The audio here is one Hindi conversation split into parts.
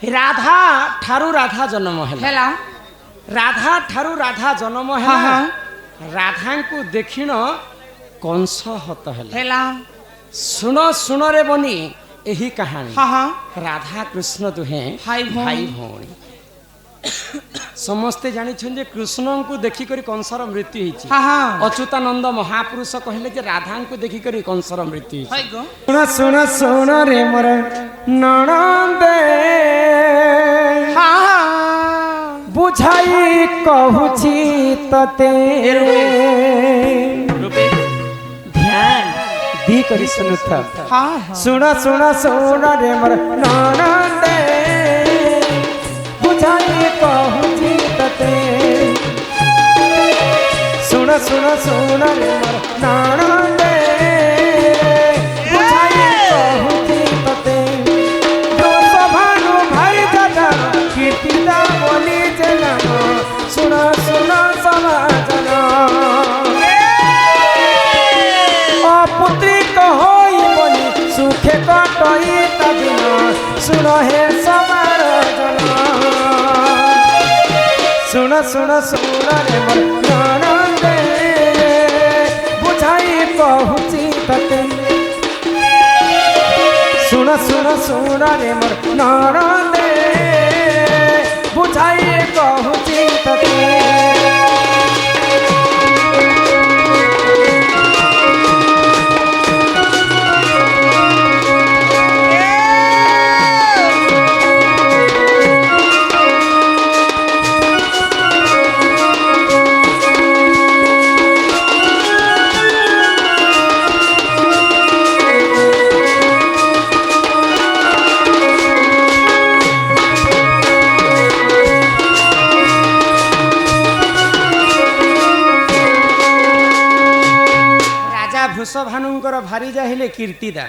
राधा ठारू राधा जन्म है राधा ठारू राधा जन्म है राधा को देखिन कंस हत है सुन सुन रे बनी यही कहानी राधा कृष्ण दुहे भाई भौणी समस्ते जानी जे कृष्ण को देखिक कंसर मृत्यु होती अच्युतानंद महापुरुष कहले जे राधा को देखिक कंसर मृत्यु सुन सुन सुन रे मोर नणंदे बुझाई कहूची तते ध्यान दी करी सुनुथा सुन सुन सुन रे मोर नणंदे बुझाई कहूची तते सुन सुन सुन रे मोर नणंदे बुझाई कहूची तते दोष भानु भाई दादा कीर्तिदा बोली जनम सुन सुन समाजन अपुत्री कहोई बोली सुखे कटई तदिन सुन हे समार जन सुन सुन सुन रे मोर नणंदे बुझाई कहूची तते सुन सुन सुन रे मोर नणंदे बुझाई कहूची तते वृषभानुंकर भारी जाहिले कीर्तिदा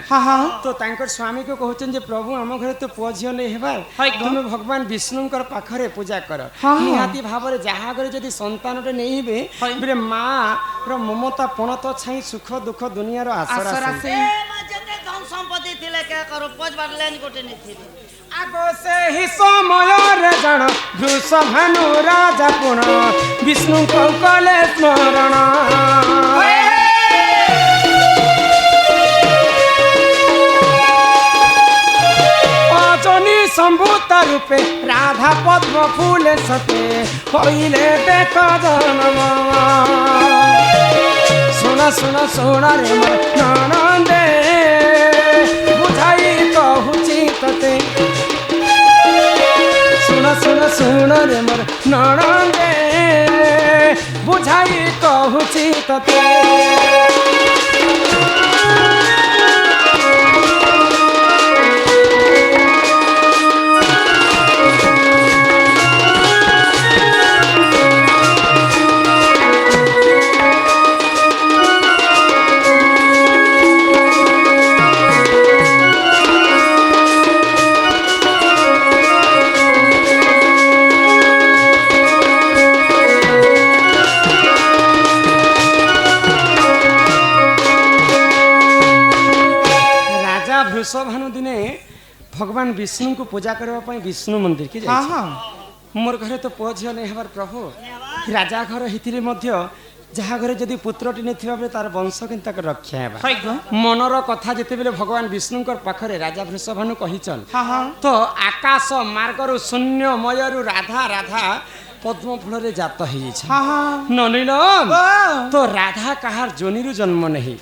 तो तांकर स्वामी को कहउछन जे प्रभु हम घरे तो पुओ झियो नै हेबार तुम भगवान विष्णुंकर पाखरे पूजा कर निहाती भाबरे जहा घरे जदी संतानटे नै हेबे बरे मां रो ममता पणत छाई सुख दुख दुनिया रो आसरा से जते धन संपत्ति थिले के करो पजबार लेन कोटे नै थिले आगो से ही समय रे जण वृषभानु राजा पुण विष्णु को कले स्मरण संभूत रूपे राधा पद्म फूल सते होइले देख जन्म सुन सुन सुन रे मोर नणंदे बुझाई कहूची तते सुन सुन सुन रे मोर नणंदे बुझाई कहूची तते वृषभानु दिने भगवान विष्णु को पूजा करने विष्णु मंदिर की मोर घरे तो पुओ झियो नहीं हबार प्रभु राजा घर हिथिले मध्य जहा घरे जदि पुत्रटी नथिबा बेले तार वंश किंता रक्षा हेबा मनर कथा जेते बेले भगवान विष्णुंकर पाखरे राजा वृषभानु कहिचन तो आकाश मार्गरु शून्य मयरु राधा राधा पद्म फूल रे जात ननिल तो राधा कहार जोनिरु जन्म नहीं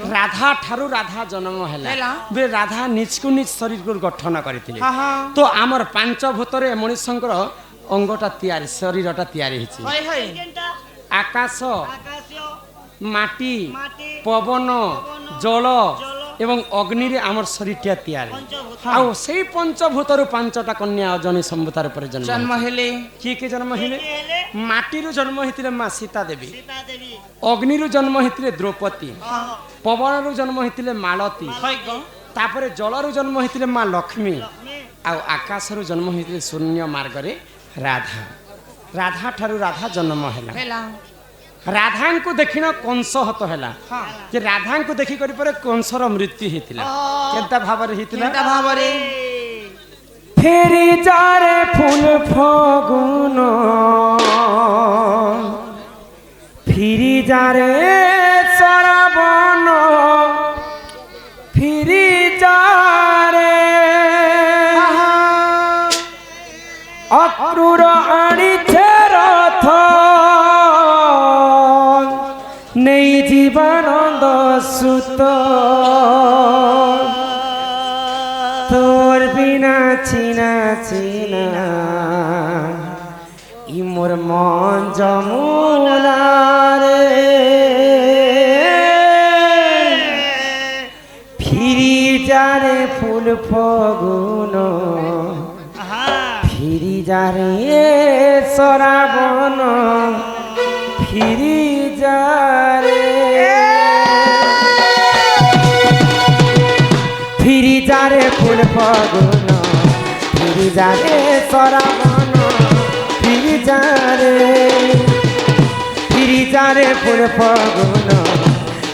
राधा ठारू राधा जन्म हैला बे राधा निज को निज शरीर को गठन करथिले तो आमर पांच भूतरे मनुष्यंकर अंगटा तैयारी शरीरटा तैयारी हिची आकाश माटी पवन जल एवं अग्नि रे आमर शरीरटा तैयारी आउ सेई पंचभूतरु पांचटा कन्या जनी संभूतार पर जन्म हेले के जन्म हेले माटी रु जन्म हेतिले मां सीता देवी अग्नि रु जन्म हेतिले द्रौपदी पवन रु जन्म हेतिले मालती तापरे जल रु जन्म हेतिले मां लक्ष्मी आउ आकाश रु जन्म हेतिले शून्य मार्ग रे राधा राधा ठारू राधा जन्म हेला राधा को देखिन कंस हत हैला जे राधा को देखि करी पर कंसर मृत्यु हेतिला केनता भाबरे हेतिला केनता भाबरे ফেরি যারে ফুল ফগুন ফিরি যারে শ্রাবণ ফিরি যারে অক্রূর আনিছে রথ নেই জীবনানন্দ সুত তোর বিনা চিনা চিনা ই মোর মন যমুনা রে ফিরি যারে ফুল ফগুন ফিরি যারে শ্রাবণ ফিরি যারে ফিরি যারে ফুল ফগুন ফিরি যারে শ্রাবণ ফিরি যারে ফিরি যারে ফুল ফগুন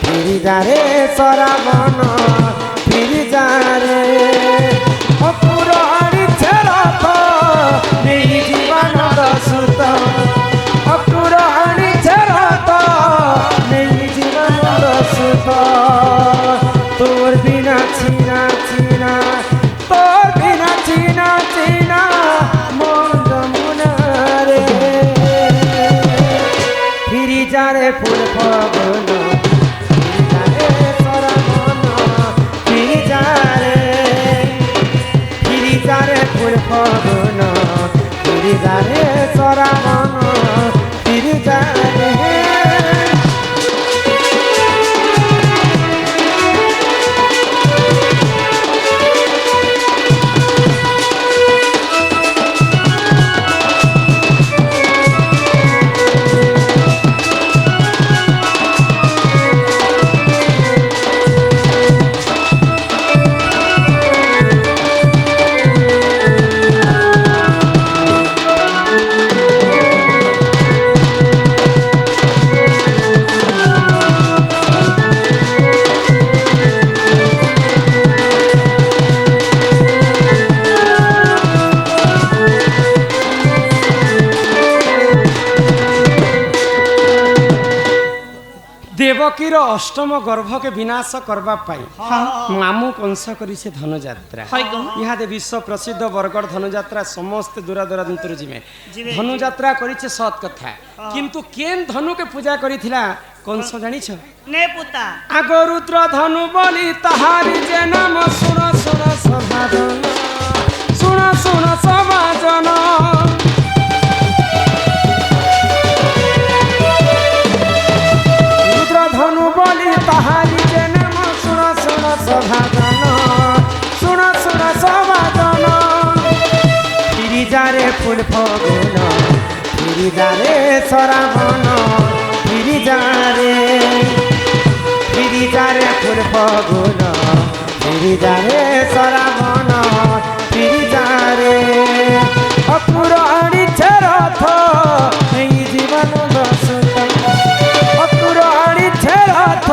ফিরি যারে শ্রাবণ ফিরি যারে অপুর আনিছে রথ নেই জীবনানন্দ সুত অপুর আনিছে রথ নেই জীবনানন্দ সুত তোর বিনা চিনা চিনা তোর বিনা চিনা চিনা মন যমুনা রে ফিরি যারে ফুল ফগুন ফিরি যারে শ্রাবণ ফিরি যারে ফিরি যারে ফুল ফগুন ফিরি যারে শ্রাবণ ফিরি যারে দেবকীর অষ্টম গর্ভকে বিনাশ করবা পাই মামু কংস করিছে ধনুযাত্রা ইহাদে বিশ্ব প্রসিদ্ধ বরগড় ধনুযাত্রা সমস্ত দূরা দূরান্তর জিমে ধনুযাত্রা করিছে সৎ কথা কিন্তু কেন ধনুকে পূজা করিছিলা কংস জানিছ নে পুতা আগ রুদ্র ধনু বলি তাহারি যে নাম শুণ শুণ সভাজন শুণ শুণ সভাজন ধনু বলি তাহারি যে নাম শুণ শুণ সভাজন শুণ শুণ সভাজন ফিরি যারে ফুল ফগুন ফিরি যারে শ্রাবণ ফিরি যারে ফিরি যারে ফুল ফগুন ফিরি যারে শ্রাবণ ফিরি যারে অপুর আনিছে রথ এই জীবনানন্দ সুত অপুর আনিছে রথ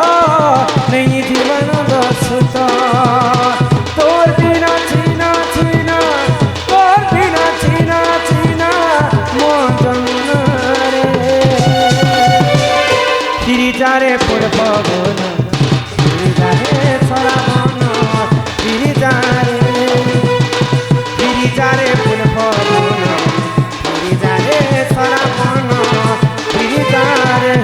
নেই জীবনানন্দ সুত তোর বিনা চিনা চিনা তোর বিনা চিনা চিনা মন যমুনা রে ফিরি যারে ফুল ফগুন ফিরি যারে শ্রাবণ ফিরি যারে ফিরি যারে ফুল ফগুন ফিরি যারে শ্রাবণ ফিরি যারে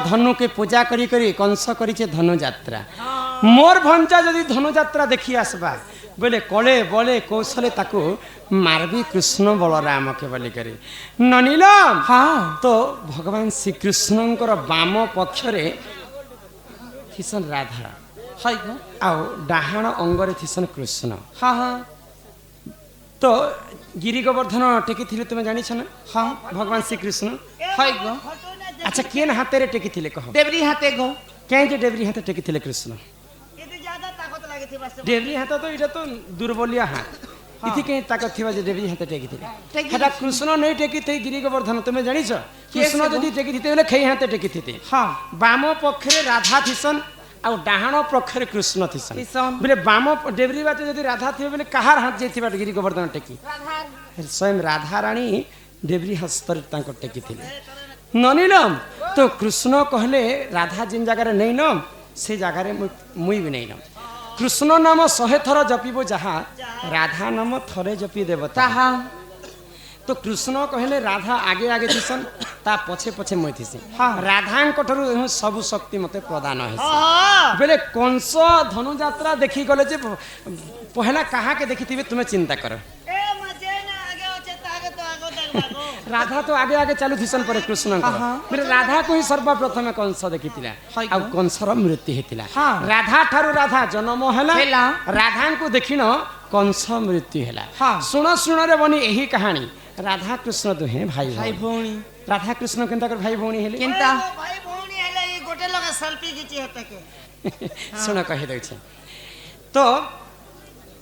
ধনুকে পূজা করি করি কংস করিছে ধনুযাত্রা মোর ভঞ্জা যদি ধনুযাত্রা দেখি আসবা বলে কলে বলে কৌশলে তাকে মারবি কৃষ্ণ বলরামকে বলি করে ননিলাম হ্যাঁ তো ভগবান শ্রীকৃষ্ণଙ୍କର বাম পক্ষরে থিসন রাধা আউ ଡାହାଣ ଅଙ୍ଗରେ ଥିସନ କୃଷ୍ଣ ହଁ ହଁ তো গিরি গোবর্ধন টেকিଥିଲେ তুমি জানিছ না হ্যাঁ ভগবান শ্রীকৃষ্ণ হয় গো আচ্ছা কেন হাতেরে টেকিଥିଲେ কহ দেবরি হাতে গো কেন যে ডেবরি হাতে টেকিଥିଲେ কৃষ্ণ এতে জাদা তাকত লাগিথিবা সে ডেবরি হাত তো এটা তো দুর্বলিয়া হাত ইথি কেন তাকত থিবা যে ডেবরি হাতে টেকিଥିଲେ সেটা কৃষ্ণ নেই টেকিতে গিরি গোবর্ধন তুমি জানিছ কৃষ্ণ যদি টেকিথিতে বলে খেই হাতে টেকিথিতে হ্যাঁ বাম পক্ষরে রাধা থিসন ଆଉ ଡାହାଣ ପକ୍ଷରେ କୃଷ୍ଣ ଥିସନ୍ ଥିସନ୍। ବୋଲେ ବାମ ଡେବରି ବାଟେ ଯଦି ରାଧା ଥିବେ ବୋଲେ କାହାର ହାତ ଯାଇଥିବା ଗିରି ଗୋବର୍ଦ୍ଧନ ଟେକି ସ୍ୱୟଂ ରାଧାରାଣୀ ଡେବରି ହସ୍ତରେ ତାଙ୍କ ଟେକିଥିଲେ ନନିଲମ ତ କୃଷ୍ଣ କହିଲେ ରାଧା ଯେନ୍ ଜାଗାରେ ନେଇନମ ସେ ଜାଗାରେ ମୁଇଁ ବି ନେଇନମ କୃଷ୍ଣ ନାମ 100 ଥର ଜପିବ ଯାହା ରାଧା ନାମ ଥରେ ଜପି ଦେବତା ତାହା তো কৃষ্ণ কহিলে রাধা আগে আগে থিসন তা পছে পছে মই থিসি হ্যাঁ। রাধাঙ্ক ঠারু সবু শক্তি মতে প্রদান হইছে ওহ বেলে কংস ধনুযাত্রা দেখি গলে যে পহলা কাহাকে দেখিথিবে তুমি চিন্তা কর এ মজে না আগে আছে তাকে তো আগো দেখবা গো রাধা তো আগে আগে চালু থিসন পরে কৃষ্ণ বেলে রাধা কহি সর্বপ্রথমে কংস দেখিতিলা হয় আর গো। কংসর মৃত্যু হেতিলা হ্যাঁ। রাধা ঠারু রাধা জন্ম হেলা হেলা। রাধাঙ্কু দেখিন কংস মৃত্যু হেলা হ্যাঁ। শুণ শুণরে বনি ଏହି কাহানী রাধা কৃষ্ণ দুহে ভাই ভাই ভাই ভଉଣୀ রাধা কৃষ্ণ কেনতা করে ভাই ভଉଣୀ হেলে কেনতা ভাই ভଉଣୀ ହେଲେ এই গোটে লগে সেলফি খিচি হেতেকে ଶୁଣ କହିଦେଉଛି ତ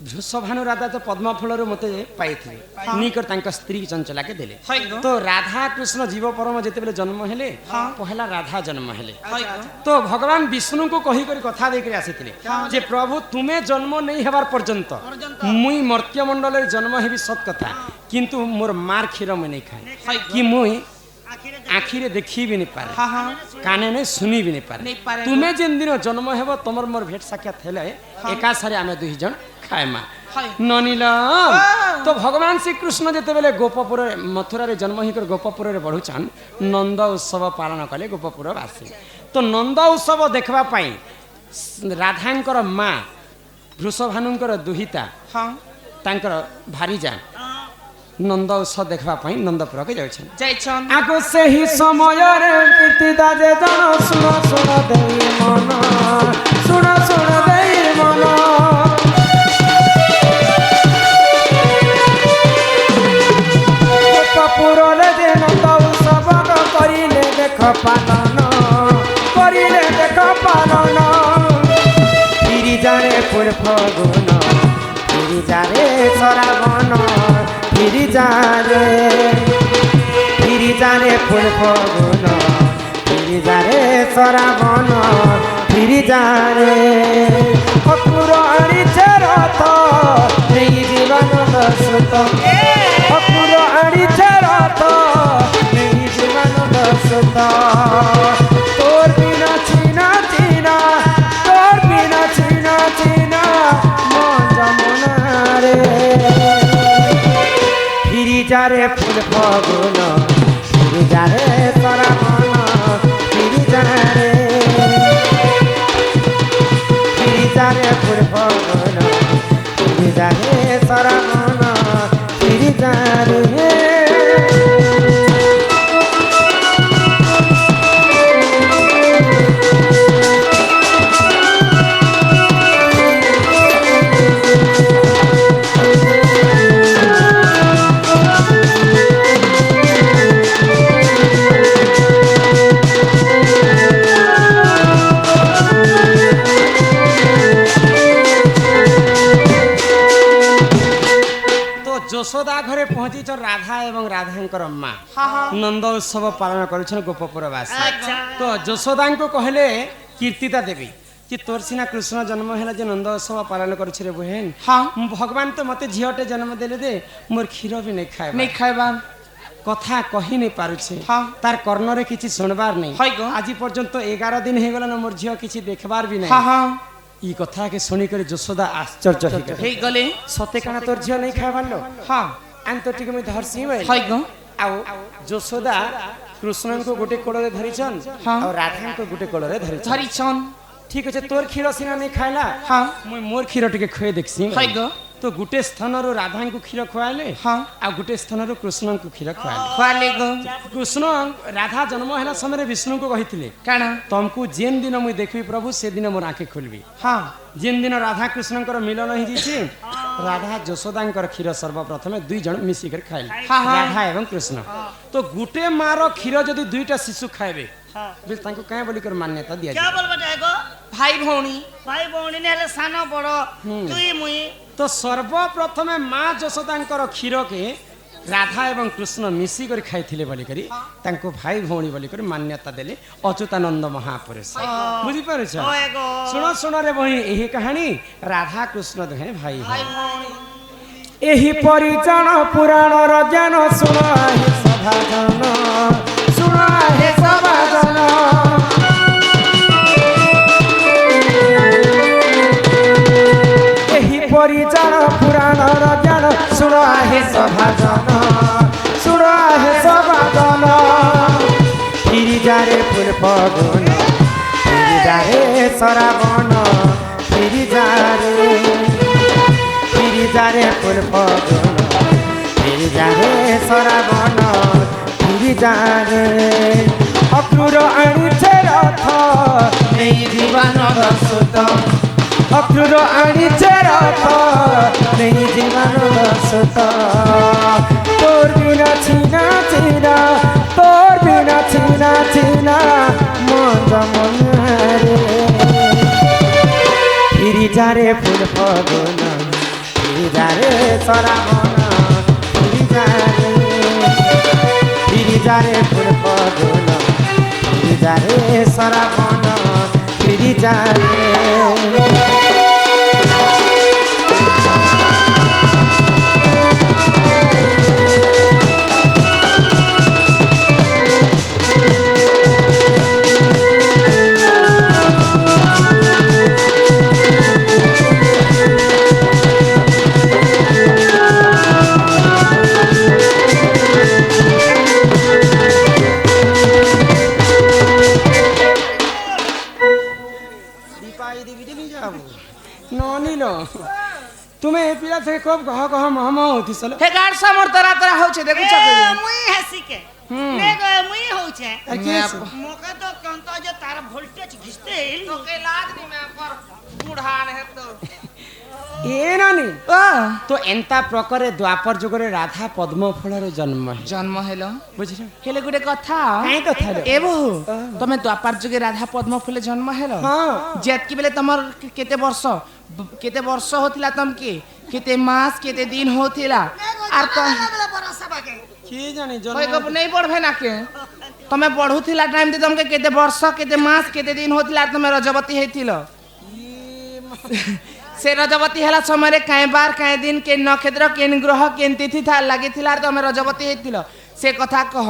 ବୃଷଭାନୁ ରାଧା ତ ପଦ୍ମ ଫୁଲରୁ ମତେ ପାଇଥିଲେ ନିକଟ ତାଙ୍କ ସ୍ତ୍ରୀ ଚଞ୍ଚଲାକେ ଦେଲେ হয় গো ତ ରାଧା କୃଷ୍ଣ ଜୀବ ପରମ ଯେତେବେଳେ ଜନ୍ମ ହେଲେ ପହଲା ରାଧା ଜନ୍ମ ହେଲେ হয় গো ତ ଭଗବାନ ବିଷ୍ଣୁଙ୍କୁ କହିକରି କଥା ଦେଇକରି ଆସିଥିଲେ ଯେ ପ୍ରଭୁ ତୁମେ ଜନ୍ମ ନେଇ ହେବାର ପର୍ଯ୍ୟନ୍ତ ମୁଇଁ ମର୍ତ୍ତ୍ୟମଣ୍ଡଳରେ ଜନ୍ମ ହେବି ସତ୍ କଥା କିନ୍ତୁ ମୋର ମାର କ୍ଷୀର ମୁଁ ନେଇ ଖାଏ କି ମୁଇଁ আখিরে ଆଖିରେ ଦେଖିବି ନି ପାରେ হ্যাঁ হ্যাঁ কানে নে শুনিবি নি পারে নেই পারে তুমি যেন দিন জন্ম হেব তোমার মোর ভেট সাক্ষাৎ হেলে একা সারে আমি দুই জন খাইমা হয়। ননিল তো ভগবান শ্রীকৃষ্ণ যেতেবেলে গোপপুরে মথুরারে জন্ম হিকর গোপপুরে বড়ুছন নন্দ উৎসব পালন কলে গোপপুর বাসী তো নন্দ উৎসব দেখবা পাই রাধাঙ্কর মা বৃষভানুঙ্কর দুহিতা হ্যাঁ তাঙ্কর ভারিজা নন্দ উৎসব দেখবা পাই নন্দপুরকে যাচ্ছেন যাইছন আগো ସେହି ସମୟରେ କୀର୍ତ୍ତିଦା ଯେ ଜଣ ଶୁଣ ଶୁଣ ଦେଇ ମନ ଶୁଣ ଶୁଣ ଦେଇ ମନ ଗୋପପୁରରେ ଯେ ନନ୍ଦ ଉତ୍ସବ କରିଲେ ଦେଖ ପାଲନ କରିଲେ ଦେଖ ପାଲନ ଗିରିଜାରେ ପୁର ଫଗୁନ ଗିରିଜାରେ ଶ୍ରାବଣ গিরিজারে গিরিজারে ফুল ফগুন গিরিজারে শ্রাবণ গিরিজারে অপুর আনিছে রথ নেই জীবন দশুত অপুর আনিছে রথ নেই জীবন দশুত তোর বিনা চিনা চিনা তোর বিনা চিনা চিনা মন যমুনারে গিরিজারে ফুল ফগুন গিরিজারে শ্রাবণ গিরিজারে গিরিজারে ফুল ফগুন গিরিজারে শ্রাবণ গিরিজারে যশোদা ঘরে পৌঁছিছ রাধা এবং রাধাঙ্কর মা হ্যাঁ হ্যাঁ নন্দ উৎসব পালন করছেন গোপপুরবাসী আচ্ছা তো যশোদাঙ্কু কহিলে কীর্তিতা দেবী যে তোর সিনা কৃষ্ণ জন্ম হেলা যে নন্দ উৎসব পালন করছে রে বহেন হ্যাঁ ভগবান তো মতে ঝিওটে জন্ম দেলে দে মোর ক্ষীর বি নেই খাইবা নেই খাইবার কথা কহি নেই পারুছে হ্যাঁ। তার কর্ণরে কিছু শুনবার নেই হয় গো। আজি পর্যন্ত 11 দিন হয়ে গেল না মোর ঝিও কিছু দেখবার বি নাই হ্যাঁ হ্যাঁ ই কথাকে শুনি করে যশোদা আশ্চর্য হয়ে গেল হেই গলে সতে কানা তোর ঝিও নেই খাইবার লো হ্যাঁ আমি তো টিকে মুই ধরছি ভাই হয় গো ଆଉ ଯଶୋଦା କୃଷ୍ଣଙ୍କୁ ଗୋଟେ କୋଳରେ ଧରିଛନ୍ ହଁ। ଆଉ ରାଧାଙ୍କୁ ଗୋଟେ କୋଳରେ ଧରିଛନ୍ ଧରିଛନ୍ ଠିକ ଅଛି ତୋର କ୍ଷୀର ସିନା ନେଇ ଖାଇଲା ହଁ ମୁଇଁ ମୋର କ୍ଷୀର ଟିକେ ଖୁଏ ଦେଖସି হয় গো তো গোটে স্থানରୁ রাধাଙ୍କୁ କ୍ଷୀର ଖୁଆଇଲେ ହଁ ଆଉ ଗୋଟେ ସ୍ଥାନରୁ କୃଷ୍ଣଙ୍କୁ କ୍ଷୀର ଖୁଆଇଲେ ଖୁଆଲେ ଗো କୃଷ୍ଣ ରାଧା ଜନ୍ମ ହେଲା ସମୟରେ ବିଷ୍ଣୁଙ୍କୁ କହିଥିଲେ କାଣ ତମକୁ ଯେନ୍ ଦିନ ମୁଇଁ ଦେଖିବି ପ୍ରଭୁ ସେଦିନ ମୋର ଆଖି ଖୋଲିବି ହଁ ଯେନ୍ ଦିନ ରାଧା କୃଷ୍ଣଙ୍କର ମିଳନ ହେଇଯାଇଛି राधा यशोदांकर क्षीर सर्वप्रथमे दुई जन मिसिकर खाइले हाँ, हाँ। राधा एवं कृष्ण तो गुटे मार क्षीर जदि दुईटा शिशु खाइबे हाँ। बिल तांको काहे बोली कर मान्यता दिया क्या जाए बोल बेटा एगो भाई भौणी भाई भौणी ने हेले सानो बड़ो तुई मुई तो सर्वप्रथमे माँ यशोदांकर क्षीर के राधा एवं कृष्ण मिसिकर खाइथिले बोली करी तांको भाई भौणी बोली कर मान्यता देले अच्युतानंद महापुरुष बुझी पारुछ ओ एगो सुनो सुनो रे बहिनी यही कहानी राधा कृष्ण दुहे भाई भाई भौणी एही परिजन पुराण रजन सुन हे सभाजन सुन हे सभाजन एही परिजन पुराण रजन सुन हे सभाजन सुन हे सभाजन फिरी जारे फूल पगन फिरी जारे सराबन फिरी जारे फूल पगन फिरी जारे सराबन फिरी जारे अक्रूर आनिछे रथ नेई जीवन दसुत अक्रूर आनिछे रथ नेई जीवन दसुत तोर बिना छिना छिना तोर बिना छिना छिना मन रे फिरी जारे फूल पगन फिरी जारे सराबन फिरी जारे फूल पगन फिरी जारे सराबन फिरी जारे তুমি এই পিলা থেকে খুব গহ গহ মহম হতিছিল हे गाड समोर तरा तरा होचे देखु ए चके मुई हसी के ने गो मुई होचे আর কি হইছে? मोके तो कंतो जे तार वोल्टेज घिसते तो के लाज नी मैं पर बुढ़ान है तो এ নানি তো এন্তা প্রকারে দ্বাপর যুগরে রাধা পদ্ম ফলর জন্ম হে जन्म हेलो বুঝিছ हेले गुटे कथा काई कथा रे? ए बहु तमे द्वापर जुगे राधा पद्म फुले जन्म हेलो हां जेतकी बेले तमर केते वर्ष होतिला तम केते मास केते दिन होतिला आर तो কি জানি कोई জন্ম गप नहीं पढ़बे ना के तमे पढ़ुथिला टाइम ते तमके केते वर्ष केते मास केते दिन होतिला आर तमे रजवती हेतिलो से रजवती हला समय रे काई बार काई दिन के नक्षत्र के ग्रह के तिथि था लागि थिला आर तमे रजवती हेतिलो से कथा कह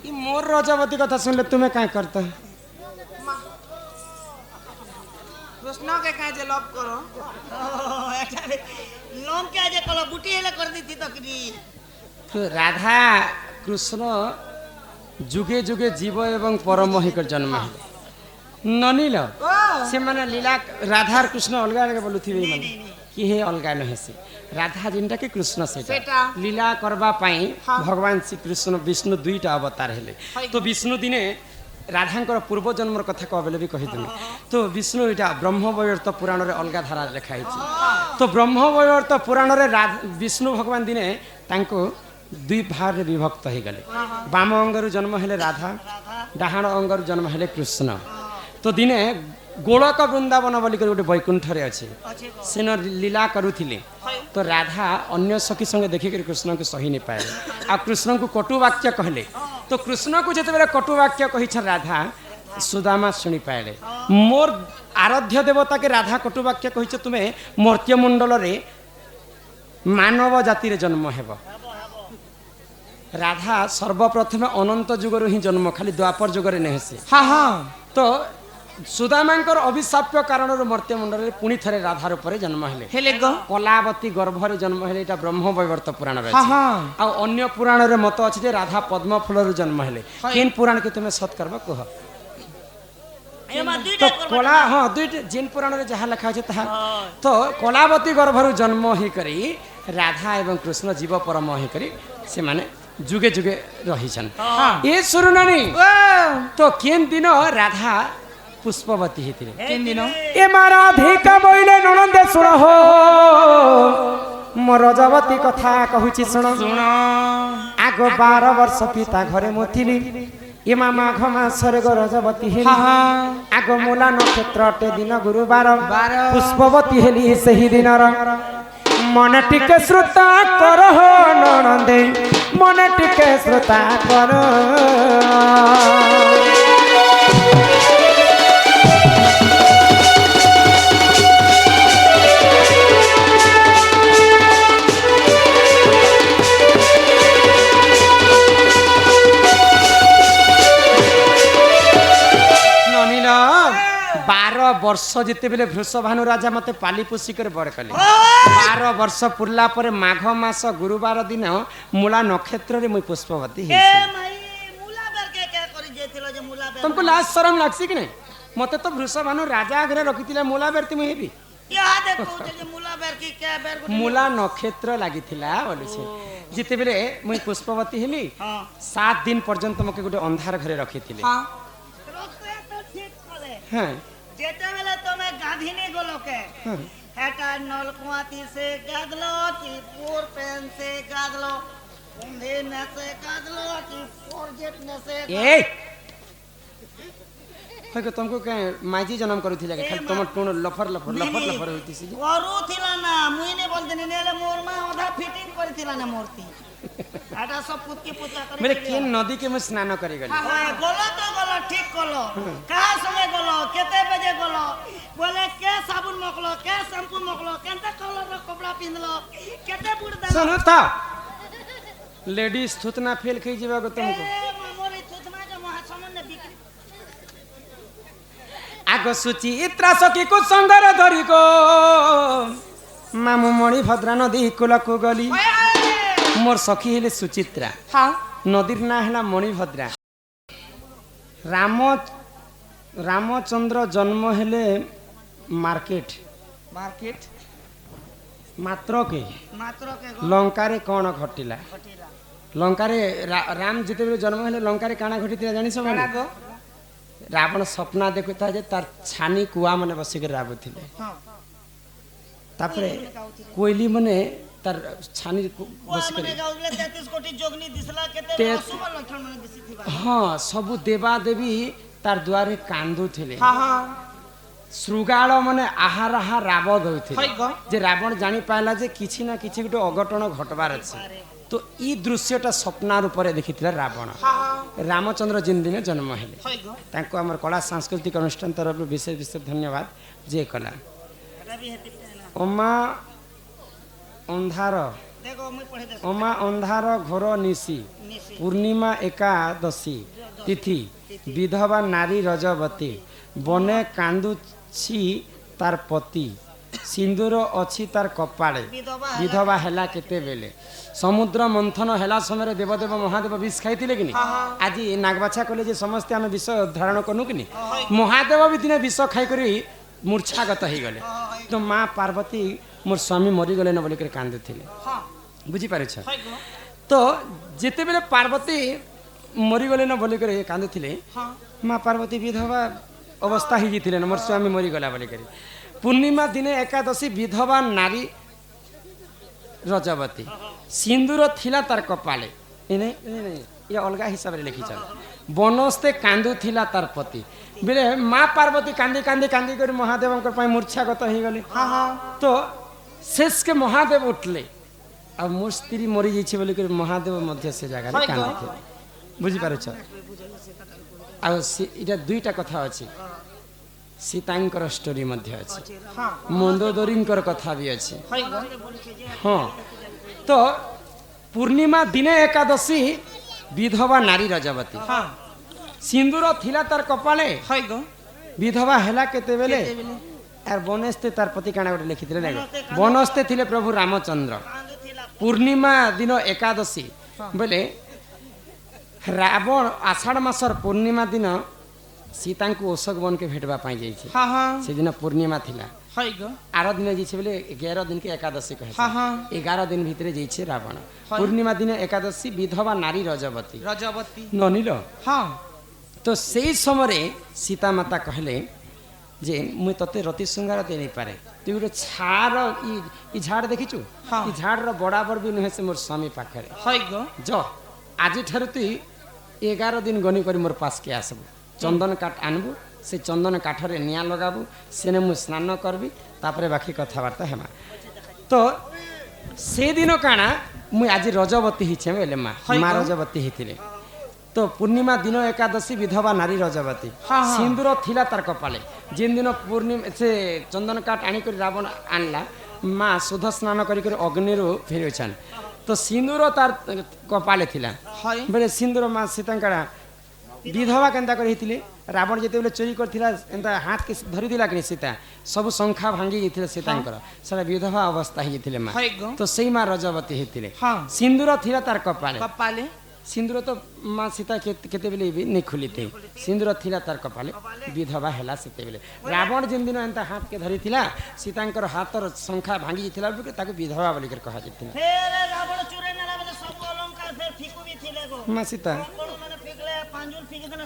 ই মোর রজবতী কথা শুনলে তুমি কাই করতে कृष्ण के काई जे लव करो लोम के जे कलो बुटी हेले कर दी थी तकरी তো রাধা কৃষ্ণ যুগে যুগে জীব এবং পরমহিকর জন্ম হেলে ননিল সেমানে লীলা রাধার কৃষ্ণ অলগা অলগা বলুথিবে মানে কি হে অলগা নহেসি রাধা জিনটাকে কৃষ্ণ সেটা সেটা। লীলা করবা পাই ভগবান শ্রীকৃষ্ণ বিষ্ণু দুইটা অবতার হেলে তো বিষ্ণু দিনে রাধাঙ্কর পূর্ব জন্মর কথা কবেলে বি কহিদেলি তো বিষ্ণু এটা ব্রহ্মবৈবর্ত পুরাণরে অলগা ধারা লেখা হয়েছে তো ব্রহ্মবৈবর্ত পুরাণরে বিষ্ণু ভগবান দিনে তাঙ্কু দুই ভাগে বিভক্ত হয়ে গেলে বাম অঙ্গরু জন্ম হেলে রাধা ডাহাণ অঙ্গরু জন্ম হেলে কৃষ্ণ তো দিনে গোলক বৃন্দাবন বলি করে গোটে বৈকুণ্ঠরে আছে সেন লীলা করুଥିଲେ তো রাধা অন্য সখী সঙ্গে দেখিকি কৃষ্ণকে সহি নি পাইলে আর কৃষ্ণকে কটু বাক্য কহিলে তো কৃষ্ণকে যেতবে কটু বাক্য কহিছেন রাধা সুদামা শুনি পাইলে মোর আরাধ্য দেবতাকে রাধা কটু বাক্য কহিছে তুমি মর্ত্যমণ্ডলরে মানব জাতিরে জন্ম হেব রাধা সর্বপ্রথমে অনন্ত যুগর হি জন্ম খালি দ্বাপর যুগরে নেহেছে हाँ हाँ তো সুদামাঙ্কর অভিশাপ্য কারণରୁ মর্ত্যমণ্ডଳରେ ପୁଣି ଥରେ ରାଧାର ଉପରେ ଜନ୍ମ ହେଲେ हेले गो କଲାବତୀ ଗର୍ଭରେ ଜନ୍ମ ହେଲେ ଏଇଟା ବ୍ରହ୍ମବୈବର୍ତ ପୁରାଣରେ हाँ ଅଛି हाँ ଆଉ ଅନ୍ୟ ପୁରାଣରେ ମତ ଅଛି ଯେ ରାଧା ପଦ୍ମ ଫୁଲରୁ ଜନ୍ମ ହେଲେ କେନ୍ ପୁରାଣକେ ତୁମେ ସତ କରବ କୁହ ए मा ତ दुईटा कर କଳା ହଁ ଦୁଇଟି ଯେନ୍ ପୁରାଣରେ ଯାହା ଲେଖା ଅଛି ତାହା ତ କଲାବତୀ ଗର୍ଭରୁ ଜନ୍ମ ହେଇକରି ରାଧା ଏବଂ କୃଷ୍ଣ ଜୀବ ପରମ ହେଇକରି ସେମାନେ ଯୁଗେ ଯୁଗେ ରହିଛନ୍ ଏ ସୁରୁନାନୀ ତ କେନ୍ ଦିନ ରାଧା पुष्पवती हेतिले किन दिनो ए मारा धिका बोइले ननंदे सुन हो ମୋ ରଜବତୀ କଥା କହୁଛି ଶୁଣ ଶୁଣ ଆଗ 12 ବର୍ଷ ପିତା ଘରେ ମୁଁ ଥିଲି ଇମା ମାଘ ମାସରେ ଗୋ ରଜବତୀ ହେଲି ଆଗ ମୂଲା ନକ୍ଷତ୍ରଟେ ଦିନ ଗୁରୁବାର ପୁଷ୍ପବତୀ ହେଲି ସେହି ଦିନର ମନେ ଟିକେ ଶ୍ରୋତା କର ହୋ ନଣନ୍ଦେ ମନେ ଟିକେ ଶ୍ରୋତା କର ନନିଲ 12 ବର୍ଷ ଯେତେବେଳେ ବୃଷଭାନୁ ରାଜା ମତେ ପାଲି ପୋଷି କରି ବଡ଼ କଲେ 12 ବର୍ଷ ପୁରିଲା ପରେ ମାଘ ମାସ ଗୁରୁବାର ଦିନ ମୂଳା ନକ୍ଷତ୍ରରେ ମୁଇଁ ପୁଷ୍ପବତୀ ए ହେଇଛି माई मुला बेर के क्या करी जेथिलो जे मुला बेर तुमको लाज शरम लागसी कि नहीं मते तो बृषभानु राजा आगे रखिथिले मूला बेरती मुई हेबी या देखो जे मुला बेर की क्या बेर गुटी मूला नक्षत्र लागिथिला बोलुछे जेतेबेले मुई पुष्पवती हेली हां 7 दिन पर्यंत मके गुटे अंधार घरे रखिथिले हाँ रोते तो ठीक कले हां जेते बेले तमे गाधिनी गोलो के हाँ। हेटा नलकुआती से गादलो की पूर पेन से गादलो कुंधे न से गादलो की फोरजेट न से ए होय तुमको के माजी जन्म करूथिले के खाली तुम टोन लफर लफर होइतिसी करू थिला ना मुई ने बोल देने नेले मोर मा आधा फिटिंग करथिला ना मूर्ति आटा सब पुतकी पुता करे मेरे केन नदी के मैं स्नान करी गली हां गोलो तो गोलो ठीक गोलो कहा समय गोलो केते बजे गोलो बोले के साबुन मकलो के शैम्पू मकलो केनता कलर रो कपड़ा पिनलो केते बुड़ दा सुनो तो लेडीज थुतना फेल खई जेबा गो तुमको ए मामोरी थुथमा के महासमन ने बिक्री आग सुची इत्रा सखी को संगर धरी को मामु मणि भद्रा नदी कुलकु गली मोर सखी हेले सुचित्रा हाँ नदीर ना है मणिभद्रा रामचंद्र जन्म हेले मार्केट मार्केट मात्र के के लंकारे कौन घटिला घटिला लंकारे राम जिते जन्म हेले लंकारे काना घटिला जानी सब गो रावण सपना देखुता जे तार छानी कुआ मने बसिक राबुथिले हाँ तापरे कोयली मने तार छानी बसिक माने गाउले 33 कोटी जोगनी दिसला केते ते- अशुभ लक्षण माने दिसिथिबा हाँ सबु देवा देवी तार द्वारे कांदु थिले हाँ हाँ श्रृगाल माने आहार आहार राब दउथिले हई गो जे रावण जानी पाइला जे किछि ना किछि गुटे अघटन घटबार अछि तो ई दृश्यटा सपना रूपरे देखिथिला रावण हाँ हाँ रामचंद्र जिन दिन जन्म हेले हई गो तांको हमर कला सांस्कृतिक अनुष्ठान तरफ विशेष विशेष धन्यवाद जे कला एटा भी हेति ना ओमा अंधार देखो मुई पढे दे ओमा अंधार घोर निशी निसी पूर्णिमा एकादशी तिथि विधवा नारी रजवती बने कांदुछि तार पति सिंदूर अछि तार कपाळे विधवा विधवा हेला केते बेले समुद्र मंथन हेला समय देवदेव महादेव विष खाइथिले कि आज नागबाछा कहले जे समस्त आमे विष धारण कनु कि महादेव भी दिने विष खाई करी मूर्छागत हो गले तो माँ पार्वती मोर स्वामी मरी गले न बोली कर कांदुथिले हाँ बुझी पारे छ हई गो तो जेते बेले पार्वती मरी गले न बोली कर कांदुथिले हाँ माँ पार्वती विधवा अवस्था ही जीथिले न मोर स्वामी मरी गला बोली कर पूर्णिमा दिने एकादशी विधवा नारी रजवती सिंदूर थिला तार कपाले इने ये अलगा हिसाब रे लिखी चल बनस्ते कांदु थिला तार पति बेले माँ पार्वती कांदी कांदी कांदी कर महादेव मूर्छागत हो गले हाँ हाँ तो शेष के महादेव उठले अब मोर स्त्री मरी जाइए बोली कर महादेव मध्य से जगह कांदी बुझी पारे छ आ इटा दुईटा कथा अछि सीतांकर स्टोरी मध्य अछि हाँ मंदोदरींकर कथा भी अछि हई गो हाँ तो पूर्णिमा दिने एकादशी विधवा नारी रजवती हाँ सिंदूर थिला तार कपाले हई गो विधवा हेला केते बेले केतेबेले? यार बनस्ते तार पति काना गोटे लिखिथिले ना बनस्ते थिले प्रभु रामचंद्र पूर्णिमा दिन एकादशी बोले रावण आषाढ़ मासर पूर्णिमा दिन सीता को अशोक वन के भेटवा पाई जाइए हाँ हाँ से दिन पूर्णिमा थिला हई गो आर दिन जाइए बोले 11 दिन के एकादशी कहे हाँ हाँ 11 दिन भितरे जाइए रावण पूर्णिमा दिन एकादशी विधवा नारी रजवती रजवती ननिल हाँ तो से समय सीता माता कहले যে মুই তোতে রতি শৃঙ্গার দেই নাই পারে তুই গোটে ছাড় ই ঝাড় দেখিছু হ্যাঁ। ই ঝাড়র বরাবর বি নুহে সে মোর স্বামী পাখরে হয় গো জ আজি ঠাରୁ তুই 11 দিন গনি করে মোর পাশকে আসবু চন্দন কাঠ আনবু সে চন্দন কাঠরে নিয়া লগাবু সেনে মু স্নান করবি তারপরে বাকি কথাবার্তা হেমা তো সেদিন কাଣା মুই আজি রজবতী হিছে বেলে মা হয় মা গো। রজবতী হিতিলে তো পূর্ণিমা দিন একাদশী বিধবা নারী রজবতী হ্যাঁ, হ্যাঁ। সিন্দুর থিলা তার কপালে যেন দিন পূর্ণিমা সে চন্দন কাঠ আনিকরি রাবণ আনলা মা শুদ্ধ স্নান করি অগ্নিরু ফেরিছান তো সিন্দুর তার কপালে থিলা হয় বেলে সিন্দুর মা সীতাঙ্করা বিধবা কেন্তা করে হইতিলে রাবণ যেତେବେଳେ চୋରି କରିଥିଲା ଏନ୍ତା ହାତକେ ଧରିଥିଲା କି ସୀତା ସବୁ ଶଙ୍ଖା ଭାଙ୍ଗି ଯାଇଥିଲା ସୀତାଙ୍କର ସେଟା ବିଧବା ଅବସ୍ଥା ହେଇଯାଇଥିଲେ ମା হয় গো ତ ସେଇ ମା ରଜବତୀ ହେଇଥିଲେ ହଁ ସିନ୍ଦୁର ଥିଲା ତାର କପାଳେ কপালে ସିନ୍ଦୁର ତ ମା ସୀତା କେତେବେଳେ ବି ନେଇ ଖୋଲିତେ ସିନ୍ଦୁର ଥିଲା ତାର କପାଳେ ବିଧବା ହେଲା ସେତେବେଳେ ରାବଣ ଯେନ୍ ଦିନ ଏନ୍ତା ହାତକେ ଧରିଥିଲା ସୀତାଙ୍କର ହାତର ଶଙ୍ଖା ଭାଙ୍ଗି ଯାଇଥିଲା ବୋଲି ତାକୁ ବିଧବା ବୋଲିକରି କୁହାଯାଇଥିଲା ଫେର ରାବଣ ଚୁରେ ନେଲା ମାନେ ସବୁ ଅଲଙ୍କାର ଫେର ଫିକୁ ବି ଥିଲେ ଗো ମା ସୀତା କଣ ମାନେ ଫିକଲେ ପାଞ୍ଚୁଲ ଫିକିଦେଲେ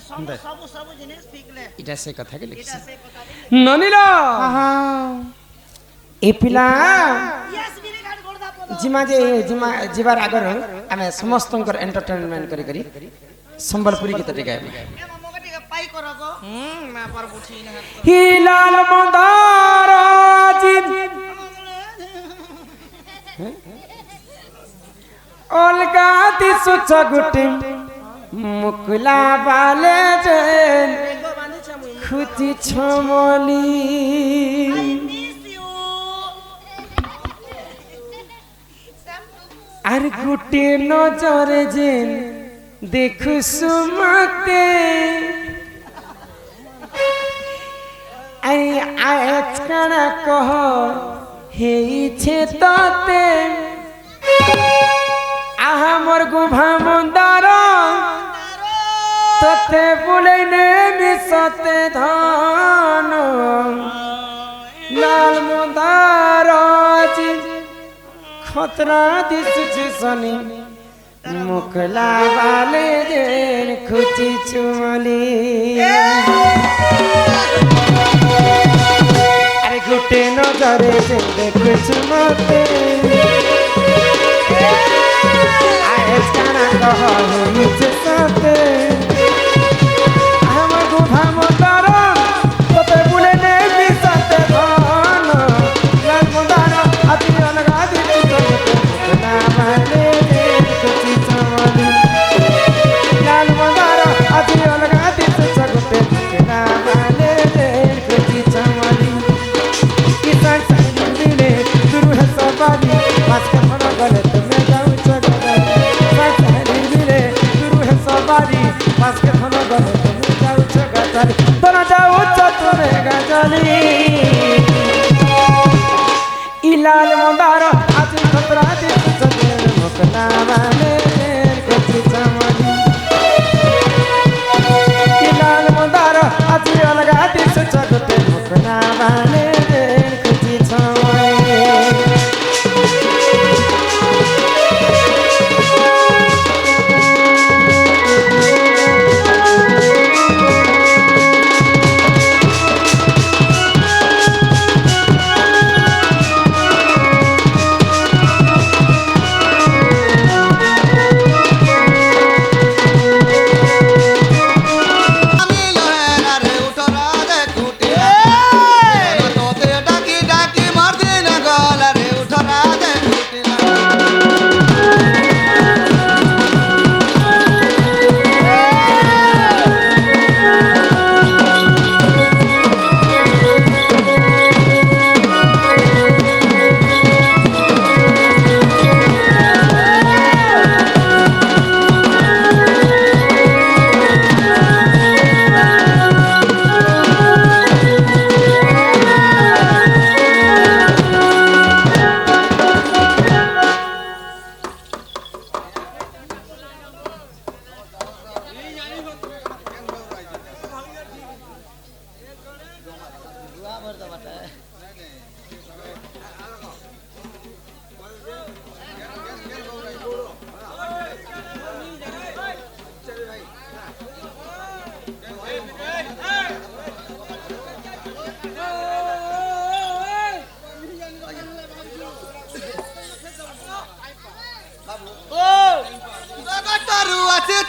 ସବୁ ଜିନିଷ ଫିକଲେ ଏଇଟା ସେ କଥାକେ এটা ଲେଖିଛି ସେ କଥା ନନିଲ ଏ ପିଲା ইয়াস গিরি ঘাট গোড়দা পদ জিমা যে জিমা ଯିବାର ଆଗରୁ ଆମେ ସମସ୍ତଙ୍କର ଏଣ୍ଟରଟେନମେଣ୍ଟ କରି ସମ୍ବଲପୁରୀ ଗୀତଟେ ଗାଇବୁ এ মগে টিকে পাই কর গো না পার বুঝি না হিলাল মন্দার অলগা দিশু চগুটি মুকুলা বালে যে গো বাঁধিছে মুই খুঁজি ছমলি মিস ইউ আর গুটি নজরে যে দেখু সুমতে আই আজ কানা কহ হেইছে ততে আহা মোর গুভা মন্দার ততে বলে নে মিশতে ধন লাল মন্দার খতরা দিশুছি শনি মুখলা বালে যে খুঁজি চুমলি আরে গুটে নজরে যে দেখুছু মতে আজ কানা কহ হইছে সতে আমার গুভা মন্দার তোতে বুলে নে মিশতে ধন লাল মন্দার আতি অলগা দিছু তোতে মুখলা বালে যে খুঁজি চুমলি লাল মন্দার আতি অলগা দিছু তোতে মুখলা বালে যে খুঁজি চুমলি কিসান সাইলি দিলে শুরু হে সবারি মাঝকে মনে গলে তুমি যাও চগদারি সাইলি দিলে শুরু হে সবারি মাঝকে মনে গলে তুমি যাও চগদারি তোরা যাও চতুরে গাজলি ইলাল মন্দার আজি খতরা দিছু চলে মুকনা মানে কচি চামলি ইলাল মন্দার আজি অলগা দিছু চগতে মুকনা মানে খুঁজি চামলি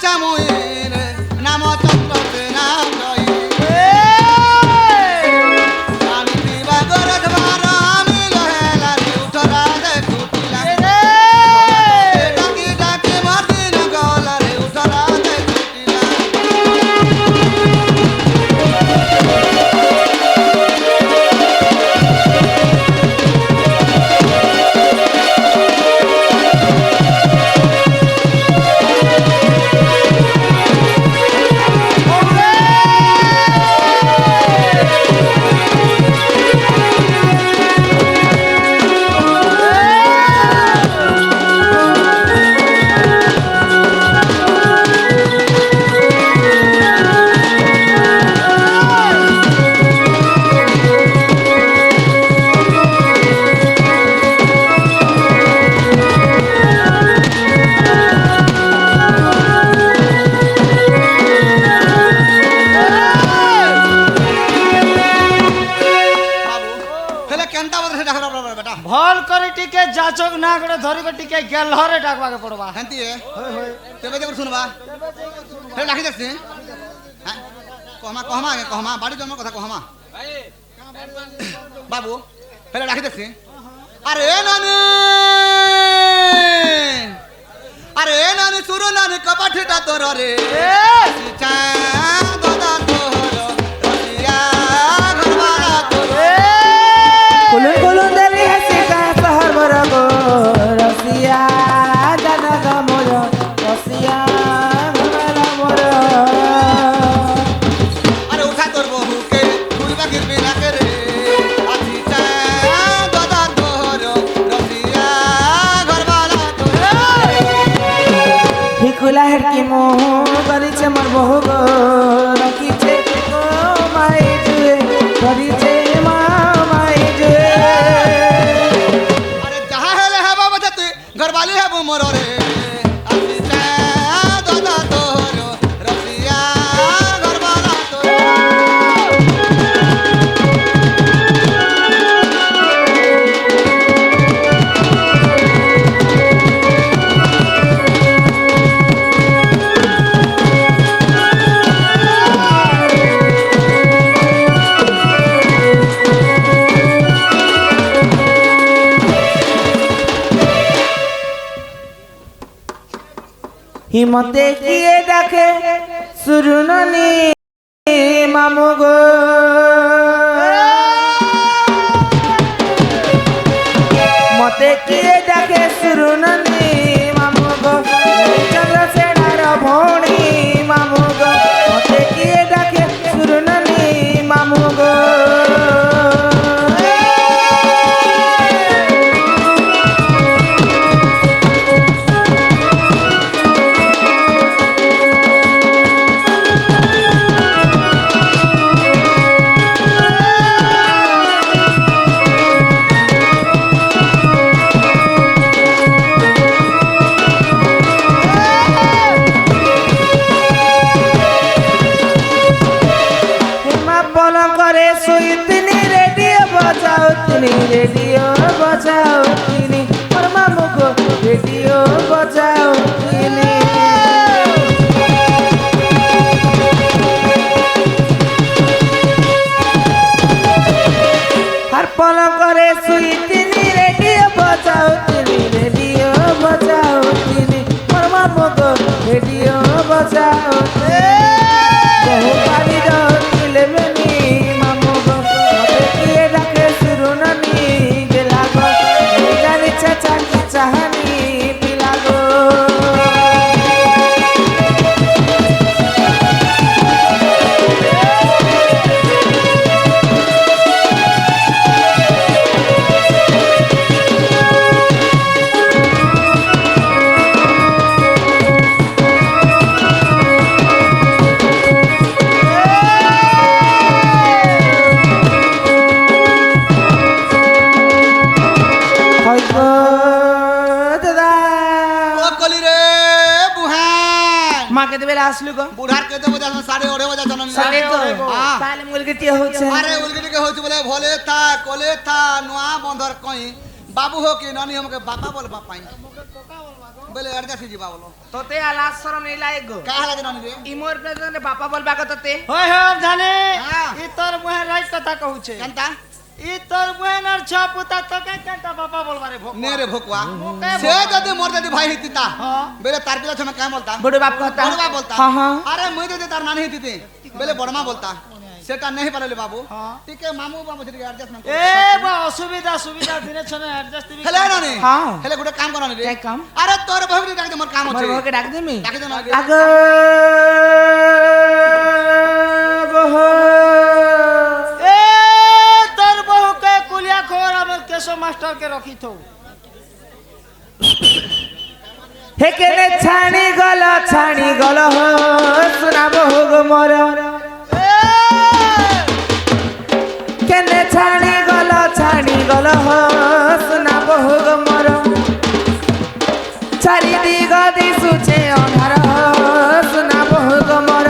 শ্যাময়ের নাম চন্দ্র সেনা জয় আমি দিবাগর ধবার আমি লহেলারি উঠরা দেখুটিলা ডাকি ডাকি মাদিন গলারে উঠরা দেখুটিলা ভাল করে টিকে যাচক না করে ধরিবে টিকে গেলহরে ডাকবাকে পড়বা হ্যান্তি তেবে দেখুন শুনবা হে রাখি দেখছি হ্যাঁ কহমা কহমা আগে কহমা বাড়ি জন্মের কথা কহমা বাবু হেলে রাখি দেখছি আরে নানি সুরু নানি কপাঠিটা তোর রে দাদা তোর রসিয়া ঘরবালা তোর কুলু কুলু দেবী হাসিকা শহর বড় গো রসিয়া জানা গো মোর রসিয়া ঘরবালা মোর আরে উঠা তোর বহুকে ফুলবা গিরবি না করে আসিছা দাদা তোর রসিয়া ঘরবালা তোর হিকুলা হেরকি মোহ করিছে মোর বহু গো রাখিছে গো মাই জুয়ে করিছে মা মাই জুয়ে আরে যাহা হেলে হবা বাজা তুই ঘরবালি হব মোর রে আসিছা দাদা তোর রসিয়া ঘরবালা তোর হিমতে গিয়ে ডাকে সুরুননি মামু গো মতে গিয়ে ডাকে সুরুননি মামু গো চন্দ্রসেনার ভৌণী মামু গো মতে গিয়ে ডাকে সুরুননি মামু গো রেডিও বাজাও তিনি ওর মামু গো রেডিও বাজাও তিনি আর পল করে শুই তিনি রেডিও বাজাও তিনি ওর মামু গো রেডিও বাজাও বহু পারি দিলে মেনি মামু গো দিয়ে ডাকে সুরুননি গেলা গো জানি চাচা চাহানি পিলা গো মাকে দেবে আসলু গো বুড়ার কে দেবো যখন 8:30 বাজে জানো সাড়ে তো তাহলে মুলগিটি হচ্ছে আরে উলগিটি কে হচ্ছে বলে ভলে থা কোলে থা নোয়া বন্ধর কই बाबू हो कि नानी हमके बापा बोल बापा बोले एडजस्ट ही जीवा बोलो তোতে আলাস শরম নেই লাগে গো का हाल है नानी रे ইমোর প্রেজেন্ট বাপা বলবা কো তোতে হয় হয় জানে হ্যাঁ। ই তোর মুহে রাইট কথা কহুছে जानता ই তোর মুহেনার ছ পুতা তোকে কেনটা বাবা বলবারে ভোক ने रे भोकवा भोके से जदी मोर जदी भाई हितिता हाँ। बेले तार पिला छमे क्या बोलता বড় বাপ কথা बड़वा बोलता हाँ, हाँ। अरे मुई जदी तार नानी हितिते बेले बड़मा बोलता सेटा नहीं पाले बाबू हाँ। टिके मामू बाबू जदी एडजस्ट न এ বা অসুবিধা সুবিধা দিনে ছনে অ্যাডজাস্ট দিবি हेले नानी हाँ। हेले गुटे काम करो रे क्या काम? अरे तोर बहु डाक दे मोर काम মোর होचे বউকে ডাক দেমি डाक दे ना আগ এ তোর বহুকে কুলিয়া খবর আমার কেশব মাস্টার কে রখি থো হে কেনে ছানি গল শোনা বহু গো মোর কেনে ছানি গল শোনা বহু গো মোর চারিদিগ দিশুছে অন্ধার শোনা বহু গো মোর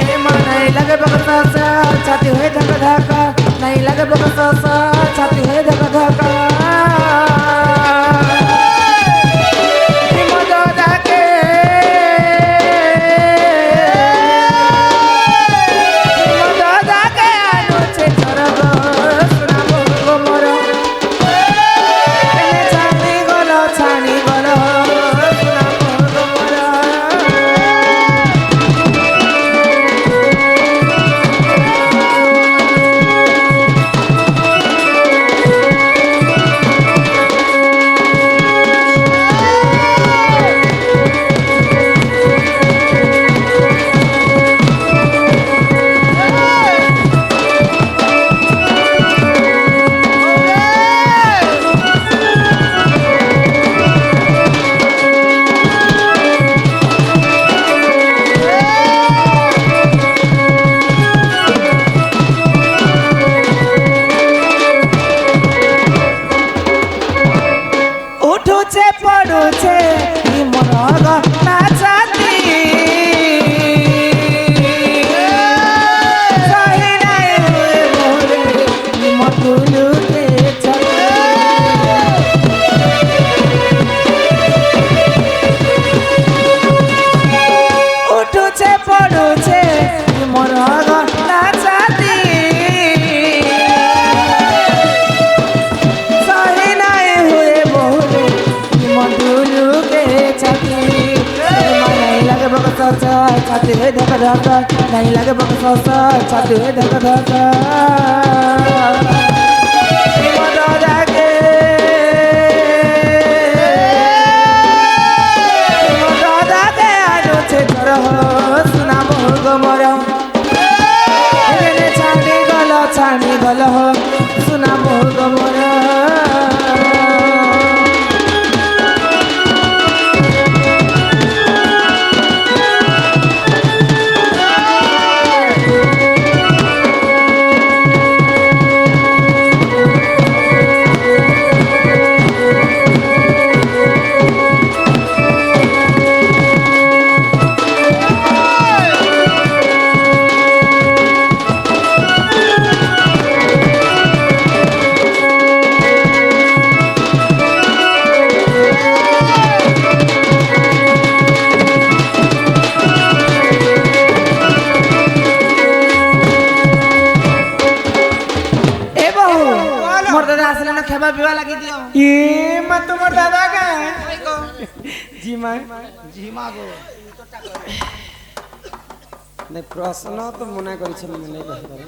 এ মন নাই লাগে বকস ছাতি হয়ে ধক ধক নাই লাগে বকস ছাতি হয়ে ধক ধক छाती है धक धक नहीं लगे बकस छाती है धक धक सुना बहु मोर छानी गल सुना बहु मोर खेबा बिवा लगी दियो ये मत तुम्हार दादा का जी मां জি মাগো नहीं प्रश्न तो मना करिछ मैं नहीं कहि पारे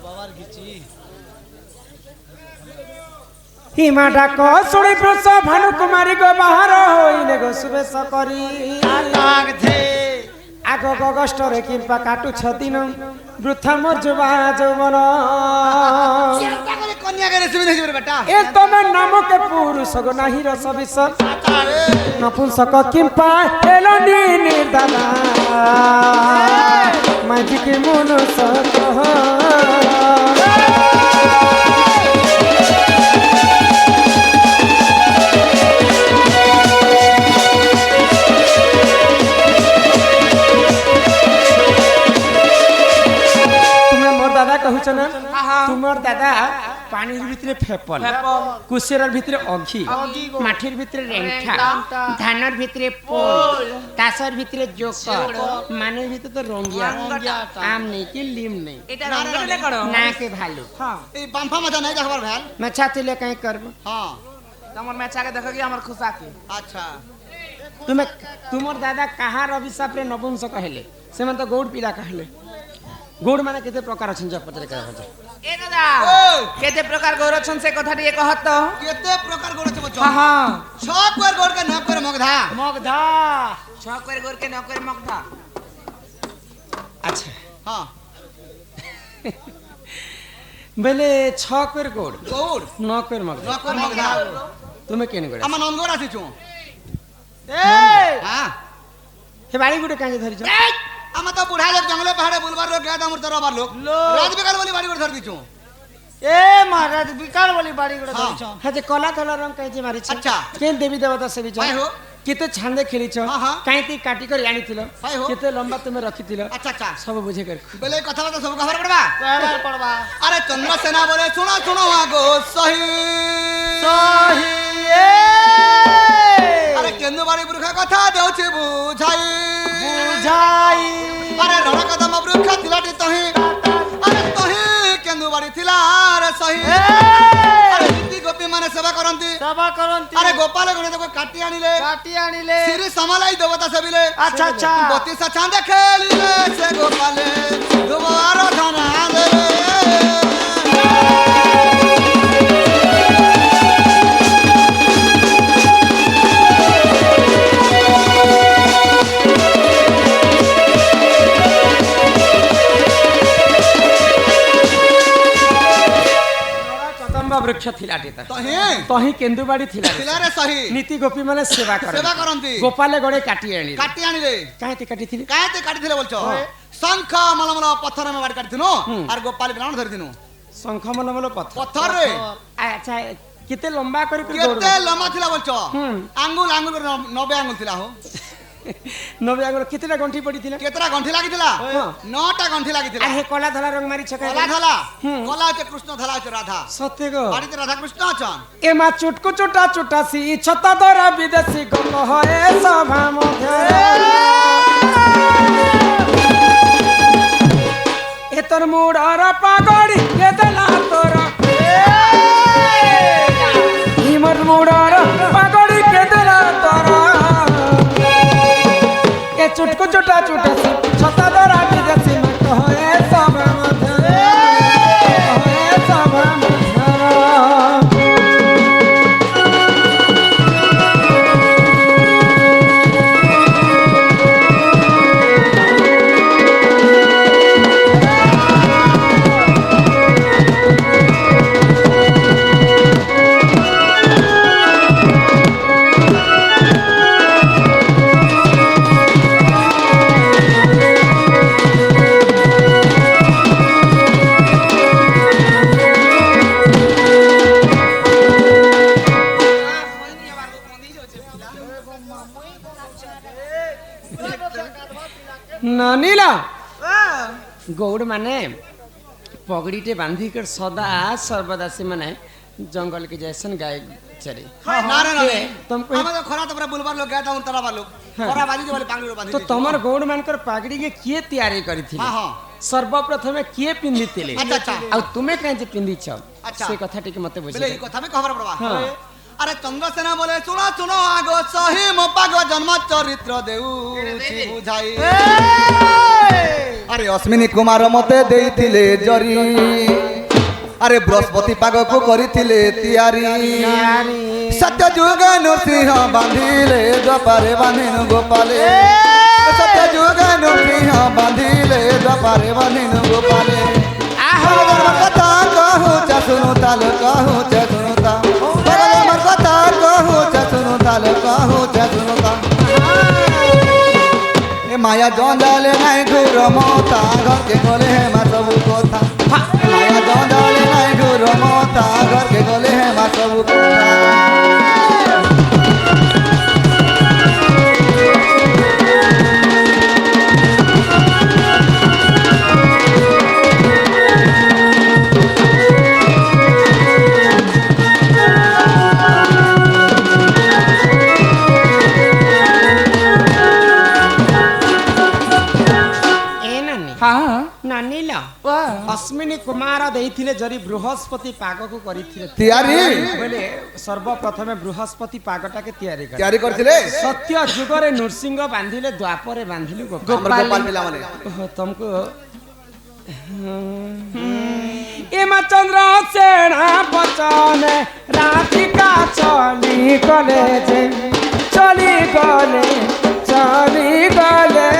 বাবার গিচি हिमा डाक सुणी पुरुष भानु कुमारी गो बाहर होइले गो सुबेश करी কাক থে आग अगस्ट रे किंपा काटु छदिन वृथा मोर जुबा जौवन चिंता करे कन्या करे सुविधा हिजरे बेटा ए तमे नाम के पुरुष गो नाही रस विष नपुंसक किंपा एलनी निर्दादा माजी के मन सक পানির ভিতরে ফেপল ফেপল। কুসেরার ভিতরে অঘি অঘি গো। মাটির ভিতরে রেংঠা রেংঠা। ধানের ভিতরে পোল তাসর ভিতরে জোকর মানের ভিতরে তো রঙ্গিয়া রঙ্গিয়াটা। আম নেই কি লিম নেই এটা রঙটা করো না কে ভালো হ্যাঁ এই বাম্ফা মজা নাই দেখবার ভ্যাল মাছা তুলে কাই করবো হ্যাঁ তোমার ম্যাচ আগে দেখো কি আমার খুশাকে আচ্ছা তুমি তোমার দাদা কাহার অভিশাপরে নপুংসক হেলে সেমানে তো গৌড় পিলা কহলে গৌড় মানে কেতে প্রকার আছেন যা পচারে করা হচ্ছে এ দাদা ওই। কেতে প্রকার গৌরছন সে কথা দিয়ে কহত কেতে প্রকার গড়েছে বলছো হ্যাঁ হ্যাঁ সব কর গড়কে ন করে মগধা মগধা ছক করে গোরকে ন করে মগধা আচ্ছা হ্যাঁ বেলে ছকের গোড় গৌড় নকের ন মগধা করে মগধা তুমি কেন গোড় আমার নন্দগড় আসিছু এই হ্যাঁ হে বাড়ি গুটে কাঁচে ধরিছ আমার তো বুড়া লোক জঙ্গলে পাহাড়ে বুলবার লোক গাদা মূর্ত রবার লোক রাত বিকাল বলি বাড়ি করে ধর দিছু এ মহারাজ বিকাল বলি বাড়ি করে হ্যাঁ। ধরিছ হ্যাঁ যে কলা ধলা রং কাঁচে মারিছ আচ্ছা। কেন দেবী দেবতা সেবিছ ভাই হো কেতে ছান্দে খেলিছ হ্যাঁ, হ্যাঁ। কাইতি কাটি করে আনিছিল ভাই হো। কেতে লম্বা তুমি রখিছিল আচ্ছা আচ্ছা সব বুঝে কর বেলে কথাবার্তা সব খবর পড়বা কয়বার পড়বা আরে চন্দ্রসেনা বলে শোনো শোনো আগো সহি সহি আরে কেন্দ্র বাড়ি বৃক্ষ কথা দেউছি বুঝাই বুঝাই আরে রণ কদম বৃক্ষ ছিলাটি তহি আরে তহি কেন্দ্র বাড়ি ছিলা রে সহি আরে নীতি গোপী মানে সেবা করନ୍ତି সভা করন্তি আরে গোপাল গণে তাকে কাটি আনিলে কাটি আনিলে শ্রী সমালাই দেবতা সেবিলে আচ্ছা আচ্ছা বতিসা চাঁদে খেলিলে সে গোপালে দুবার ধনা দেবে কদম্বা বৃক্ষ থিলাটি তা তহি তহি কেন্দুবাড়ি থিলা ছিলা রে সহি নীতি গোপী মানে সেবা করে সেবা করନ୍ତି গোপালে গড়ে কাটি আনি কাটি আনিলে কাহিতি কাটিଥିଲି কাঁতে কাটিଥିଲେ বলছো শঙ্খ মলমল পথর আমি বাড়ি কাটিଥିନୁ আর গোপাল বিরাণ ধরিଥିନୁ শঙ্খ মলমল পথর পথরে আচ্ছা কেতে লম্বা করে করে কেতে লম্বা ଥିଲା বলছো হুম। আঙ্গুল আঙ্গুল করে 90 আঙ্গুল ଥିଲା হো নবে আগর কেতেটা গন্ঠি পড়িଥିଲା কেতরা গଣ୍ଠି লাগিଥିଲା হ্যাঁ। 9টা গଣ୍ଠି লাগিଥିଲା আর হে কলা ধলা রং মারিছ কলা কাই ধলা হুম। কলা হচ্ছে কৃষ্ণ ধলা হচ্ছে রাধা সত্য গো বাড়িতে রাধা কৃষ্ণ আছেন এ মা চুটকু চুটা চুটাসি ছতা ধরা বিদেশি গল হয়ে সভা মধ্যে এ তোর মুড়ার পাগড়ি কে দেলা তোর হিমর মুড়ার পাগড়ি কে দেলা তোর এ চুটকু চুটা চুটাসি ছতা ধরা বিদেশি মত হয়ে সভা মধ্যে হয়ে সভা মধ্যে না নীলা গৌড় মানে পগড়িটে বাঁধি कर सदा सर्वदा से माने जंगल के जैसन गाय चरे না না না तुमको আমাদের খরা তো পুরা বুলবার লোক গাতা উন্তরা বার লোক খরা বাজি যে বলে পাগড়ি বাঁধি तो तमर गौड़ मानकर पागड़ी के किए तैयारी करिथिले हां हां सर्वप्रथमे किए पिंधितिले अच्छा, अच्छा। आ तुमे काहे जे पिंधिछ अच्छा। से কথা টিকে মতে বুঝি বলে এই কথা আমি খবর পড়বা হ্যাঁ। আরে চন্দ্রসেনা বলে শোনো শোনো আগো সহি মো পাগ জন্ম চরিত্র দেউ বুঝাই আরে অশ্বিনী কুমার মতে দেইଥିଲେ জরি আরে বৃহস্পতি পাগকু করিଥିଲେ তিয়ারি সত্য যুগ নৃসিংহ বাঁধিলে দ্বাপারে বাঁধিনু গোপালে সত্য যুগ নৃসিংহ বাঁধিলে দ্বাপারে বাঁধিনু গোপালে ভগবান কথা कहू चा सुनु ताल कहू चा सुनु ता भगवान কথা कहू चा सुनु ताल कहू चा सुनु ता ए माया जंजाले নাই ঘুর মতা ঘরকে গলে হে মা সবু কথা মায়া জंजाले নাই ঘুর মতা ঘরকে গলে হে মা সবু কথা ଅଶ୍ମିନୀ କୁମାର ଦେଇଥିଲେ ଜରି ବୃହସ୍ପତି ପାଗକୁ କରିଥିଲେ ତିଆରି ବୋଲେ ସର୍ବପ୍ରଥମେ ବୃହସ୍ପତି ପାଗଟାକେ ତିଆରି କଲେ ତିଆରି କରିଥିଲେ ସତ୍ୟ ଯୁଗରେ ନୃସିଂହ ବାନ୍ଧିଲେ ଦ୍ୱାପରେ ବାନ୍ଧିଲେ ଆମର ଗୋପାଳ ଗୋପାଳ ପିଲାମାନେ ଓହୋ, ତମକୁ ଏମା ଚନ୍ଦ୍ର ସେଣା ବଚନେ ରାଧିକା ଚଲି ଗଲେ ଯେ ଚଲି ଗଲେ ଚଲି ଗଲେ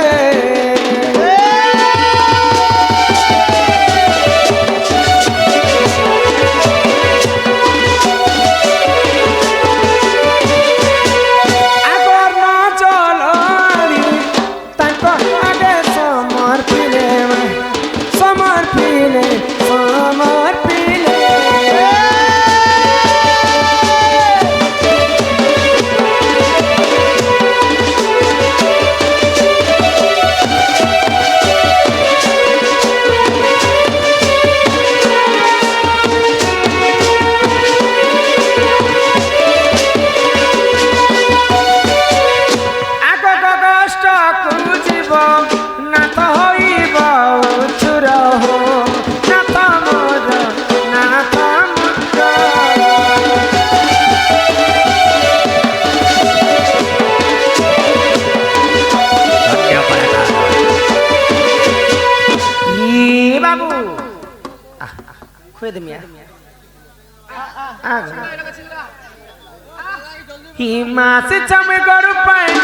हिमासी चमे गरु पाए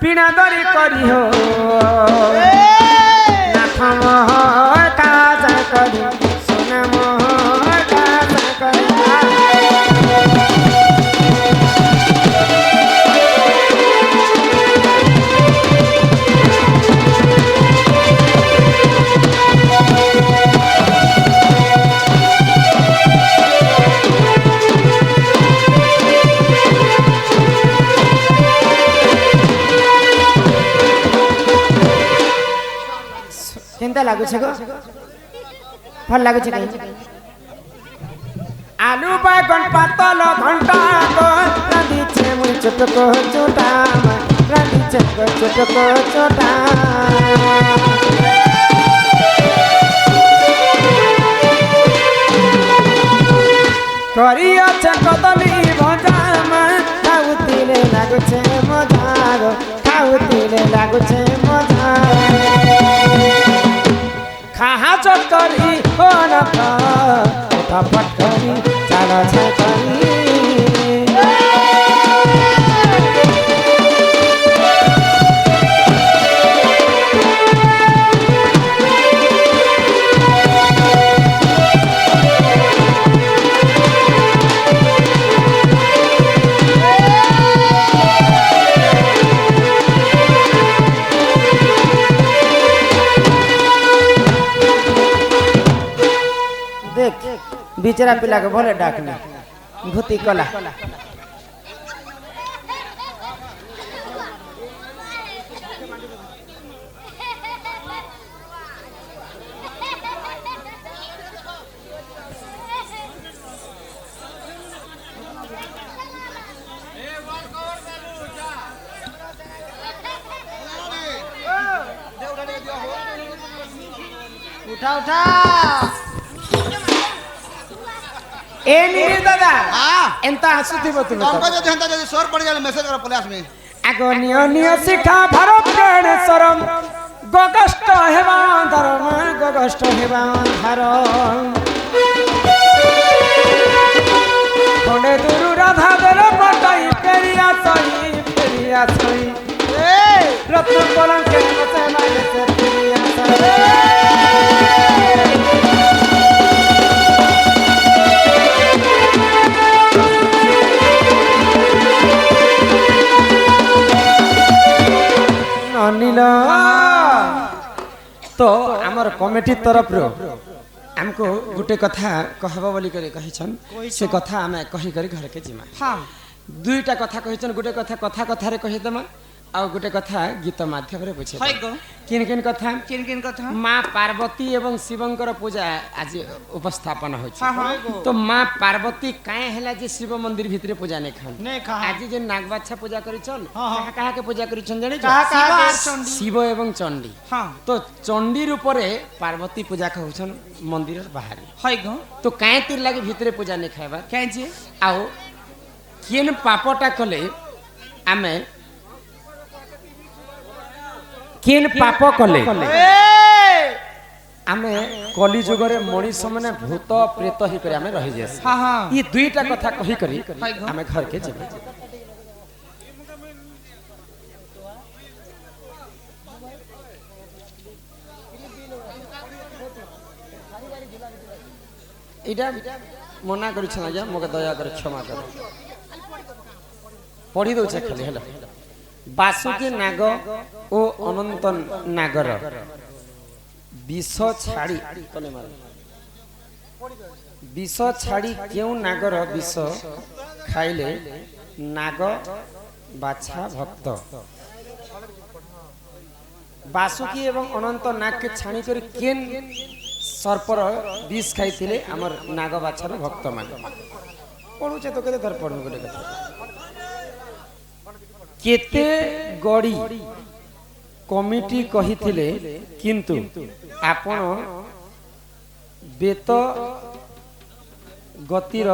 पिना दरी करी हो नाथ मोह काजा करी सोना मोह काजा करी केनता लागु छ गो फल लागु छ कहीं आलू बैगन पातल घंटा को रांधी छे मुई चटको चोटा रांधी छे चटको चोटा करिया छे कदली भजा खाउतिले लागु छे मजा गो खाउतिले लागु छे मजा खाहा चक्करी हो न फटाफट करी चाल छकरी बिचरा पिला के भले डाकना भूति कला उठा उठा ए नीर दादा एंता हसुथिबो तुम हमको जो हंता जो सर पड़ गेल मैसेज कर पुलिस में आगो नियो नियो शिखा भारत गणेशरम गगष्ट हेबा धर्म गगष्ट हेबा धर्म कोंडे दुरु राधा दर पटाई पेरिया सही ए रत्न कोलन के मसे माने से पेरिया सही तो आमर कमिटी तरफ हमको गोटे कथा कहबा बोली करे कहिछन से कथा हमें कहि करी घर के जिमा हां दुईटा कथा कहिछन गोटे कथा कथा रे कहि दमा ଆଉ ଗୋଟେ କଥା ଗୀତ ମାଧ୍ୟମରେ ବୁଝେ ହଇ ଗো କିନ୍ କିନ୍ କଥା କିନ୍ କିନ୍ କଥା ମା ପାର୍ବତୀ ଏବଂ ଶିବଙ୍କର ପୂଜା ଆଜି ଉପସ୍ଥାପନ ହେଉଛି ହଁ ହଁ তো মা পার্বতী কায়ে হেলা যে শিব মন্দির ভিতরে পূজা নেই খান নে খা আজি যে নাগবাচ্ছা পূজা করিছন হ্যাঁ, হ্যাঁ। কাহা কাহাকে পূজা করিছন জানি কাহা কাহা আর চণ্ডী। শিব এবং চণ্ডী হ্যাঁ তো চণ্ডীর উপরে পার্বতী পূজা খাউছন মন্দিরের বাহারে হই গো তো কায়ে তীর লাগি ভিতরে পূজা নেই খাইবার কেন যে আও কেন পাপটা কলে আমি কেন পাপ কলে ଆମେ କଲି ଯୁଗରେ ମଣିଷ ମାନେ ଭୂତ ପ୍ରେତ ହେଇକରି ଆମେ ରହିଯାଏ ହଁ ହଁ ଇ ଦୁଇଟା କଥା କହିକରି ଆମେ ଘରକେ ଯିବା ଏଇଟା ମନା କରିଛନ୍ ଆଜ୍ଞା ମୋତେ ଦୟାକରି କ୍ଷମା କର ପଢି ଦଉଛେ ଖାଲି ହେଲା ବାସୁକି ନାଗ ଓ ଅନନ୍ତ ନାଗର ବିଷ ଛାଡ଼ି ବିଷ ଛାଡ଼ି କେଉଁ ନାଗର ବିଷ ଖାଇଲେ ନାଗ ବାଛା ଭକ୍ତ ବାସୁକି ଏବଂ ଅନନ୍ତ ନାଗକେ ଛାଣି କରି କେନ୍ ସର୍ପର ବିଷ ଖାଇଥିଲେ ଆମର ନାଗ ବାଛାର ଭକ୍ତ ମାନେ ପଢୁଛେ ତ କେତେ ଥର ପଢୁ ଗୋଟେ କଥା କେତେ ଗଡ଼ି କମିଟି କହିଥିଲେ କିନ୍ତୁ ଆପଣ ବେତ ଗତିର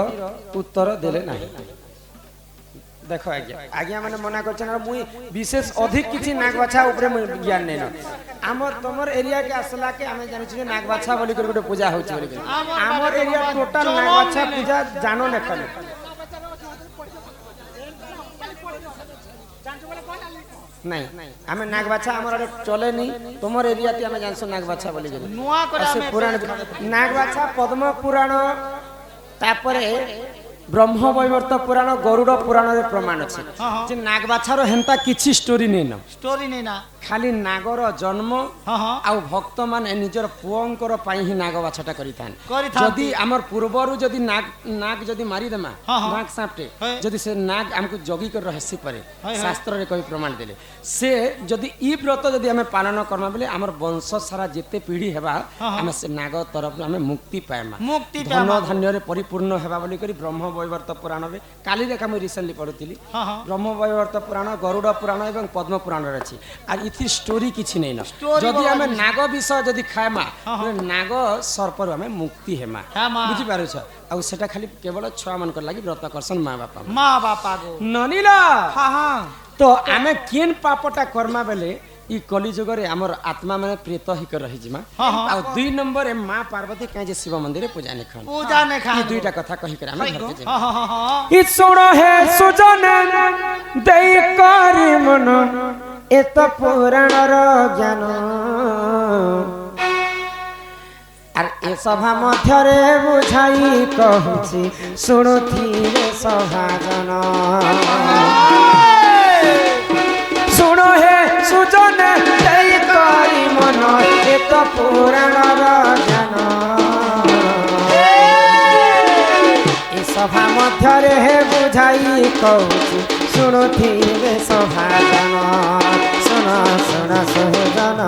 ଉତ୍ତର ଦେଲେ ନାହିଁ ଦେଖ ଆଜ୍ଞା ଆଜ୍ଞା ମାନେ ମନା করছেন আর মুই বিশেষ অধিক কিছু নাগবাছা উপরে জ্ঞান নেই না আমার তোমার এরিয়া কে আসলা কে আমি জানিছি যে নাগবাছা বলি করে গোটে পূজা হচ্ছে বলি আমার এরিয়া টোটাল নাগবাছা পূজা জানো না খালি नहीं हमें नागबाछा हमारा चले तुमर एरिया आम जानसु नागबाछा बोली पुराण नागबाछा पद्म पुराण तापरे ब्रह्म वैवर्त पुराण गरुड़ पुराण रे प्रमाण अछि जे नागबाछार हेंता किछि स्टोरी नै ना खाली नागर जन्म आउ भक्त माने निजर पुओंकर पई ही नागबाछाटा करिथान जदी हमर पूर्वरु जदी नाग जदी मारी देमा नाग सापटे जदी से नाग हमको जगी कर रहस्य परे शास्त्र रे कहि प्रमाण देले से जदी ई व्रत जदी हमें पालन करना बेले हमर वंश सारा जेते पीढ़ी हेबा हमें से नाग तरफ हमें मुक्ति पाएमा धन धान्य रे परिपूर्ण हेबा बोली करी ब्रह्म वैवर्त पुराण रे काली रेखा मैं रिसेंटली पढुतिली ब्रह्म वैवर्त पुराण गरुड़ पुराण एवं पद्म पुराण रे अछि आ इथि स्टोरी किछि नै न जदी हमें नाग विष जदी खाएमा नाग सर्पर हमें मुक्ति हेमा बुझि पारु छ आ सेटा खाली केवल छुआ मन कर लागि व्रत करसन मां बापा गो ननिला हां हां तो हमें केन पापटा कर्मा बेले ई कली जुगरे हमर आत्मा माने प्रेत ही कर रही जिमा आ दुई नंबर ए मां पार्वती काहे जे शिव मंदिर पूजा ने खान ई दुईटा कथा कहि कर हम घर के ई सुनो हे सुजन देई करी मन एत पुराण रो ज्ञान आर ए सभा मध्य रे बुझाई कहूची सुनुथि रे सभाजन सुनो हे सुजन देई करी मन एत पुराण रो ज्ञान ए सभा मध्य रे बुझाई कहूची सुनुथि रे सभाजन सुन सुन सुजन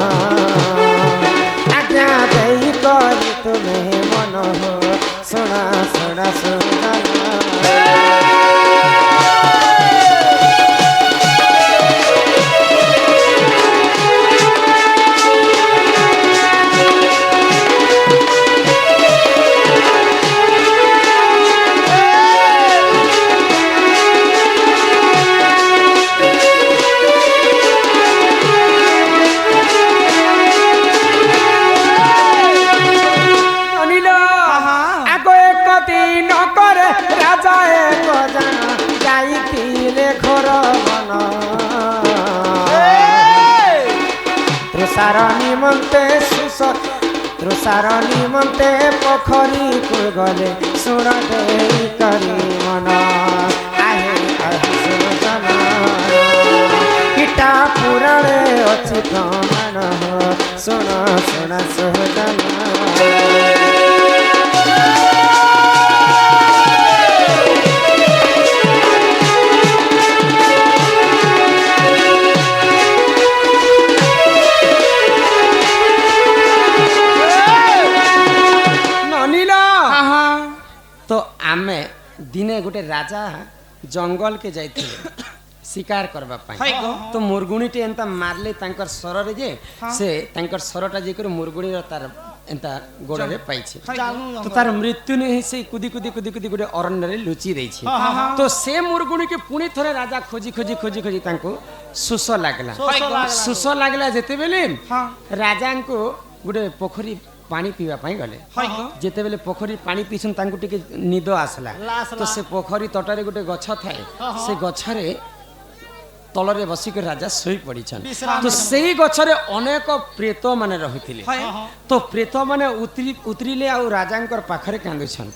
आज्ञा देई करी तुम्हें मन हो सुन सुन सुजन तृषार निमंते पोखरी को गले सुन देई करी मन आहे आहे सुजन किटा पुराणे अछि प्रमाण सुन सुन सुजन दिने गोटे राजा जंगल के जाइथिले शिकार करबा पाई हाय गो तो मुरगुणीटे एंता मारले तांकर सररे जे से तांकर सरटा जे कर मुरगुणी तार एंता गोड़े पाइछे जानू तो तार मृत्यु नहीं से कुदी कुदी कुदी कुदी गोटे अरण्य रे लुचि देछि तो से मुरगुणी के पुणी थरे राजा खोजी खोजी खोजी खोजी तांको सुस लागला सुस लागला जेते बेले राजा को गोटे पोखरी पानी पीवा पाई गले जेते बेले पोखरी पानी पीछन तांको टिके निद आसला तो से पोखरी तटारे गोटे गछ थाए से गछरे तलरे बसिक राजा सोई पड़ीछन तो सेही गछरे अनेक प्रेत माने रहिथिले तो प्रेत माने उतरिले आ राजांकर पाखरे कांदुछन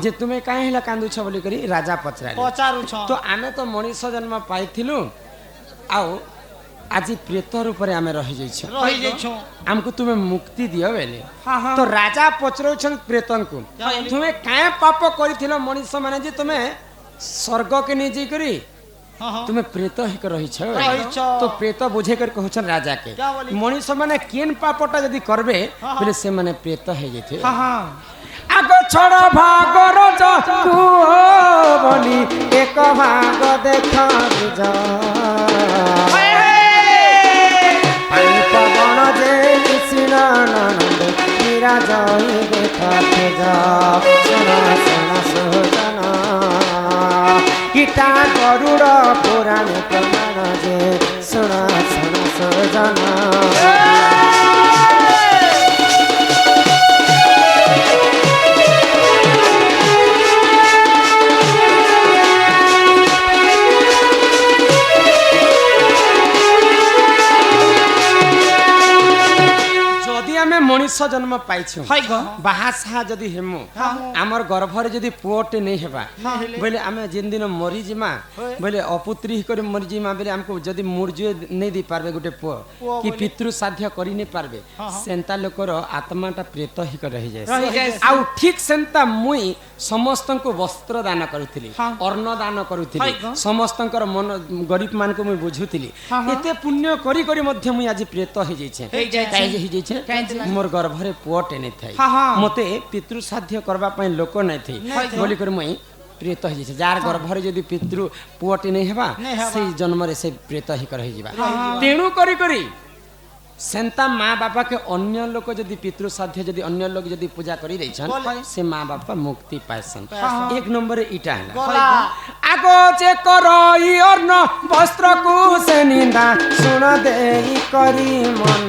जे तुमे काहे हिला कांदुछ बोली करी राजा पचराले तो आमे तो मनीष जन्म पाइथिलु आ आज प्रेत रूप रे आमे रहि जाइछ हमको तुमे मुक्ति दियो बेले तो राजा पचरौछन प्रेतन को तुमे काहे पाप करिथिलो मनीष माने जे तुमे स्वर्ग के नि जे करी तुम्हें प्रेत हिक रही तो प्रेत बुझे कर कहछन राजा के मनीष माने केन पापटा यदि करबे बोले से माने प्रेत हे जेथे आगो छोड़ भागर जू बनी एक भाग देख जा पवन जे कृष्णानंद मीरा जाई देखते जा सुना सुना सुजना गीता गरुड़ पुराण प्रमाण जे सुना सुना सुजना मनीष जन्म पाइछु बाहा साहा जदि हेमु आमर गर्भरे जदि पुओटे नहीं हेबा बोले आमे जिन दिन मरी जिमा बोले अपुत्री कर मरी जिमा बोले हमको जदि मुर्जु नहीं दी पारबे गोटे पुओ कि पितृ साध्य करि नहीं पारबे सेंता लोकर आत्माटा प्रेत ही कर रही जाय आउ ठीक सेंता मुई समस्त को वस्त्र दान करूथिली अन्न दान करूथिली समस्तकर मन गरीब मान को मुई बुझुथिली एते पुण्य करी करी मध्य मुई आज प्रेत हो जाइछे मोर गर्भरे पुओटे नहीं थाई मते पितृ साध्य करबा पई लोक नहीं थी बोली कर मुई प्रेत हो जाइछे जार गर्भरे जदी पितृ पुओटे नहीं हेबा से जन्म रे से प्रेत ही कर हिजिबा तेणु करी करी सेंता माँ बापा के अन्य लोग जदि पितृ साध्य जदि अन्य लोग जदि पूजा करी दैछन से माँ बापा मुक्ति पाइसन एक नंबर इटा है आगो जे करई अर्ण वस्त्र को से निंदा सुन देई करी मन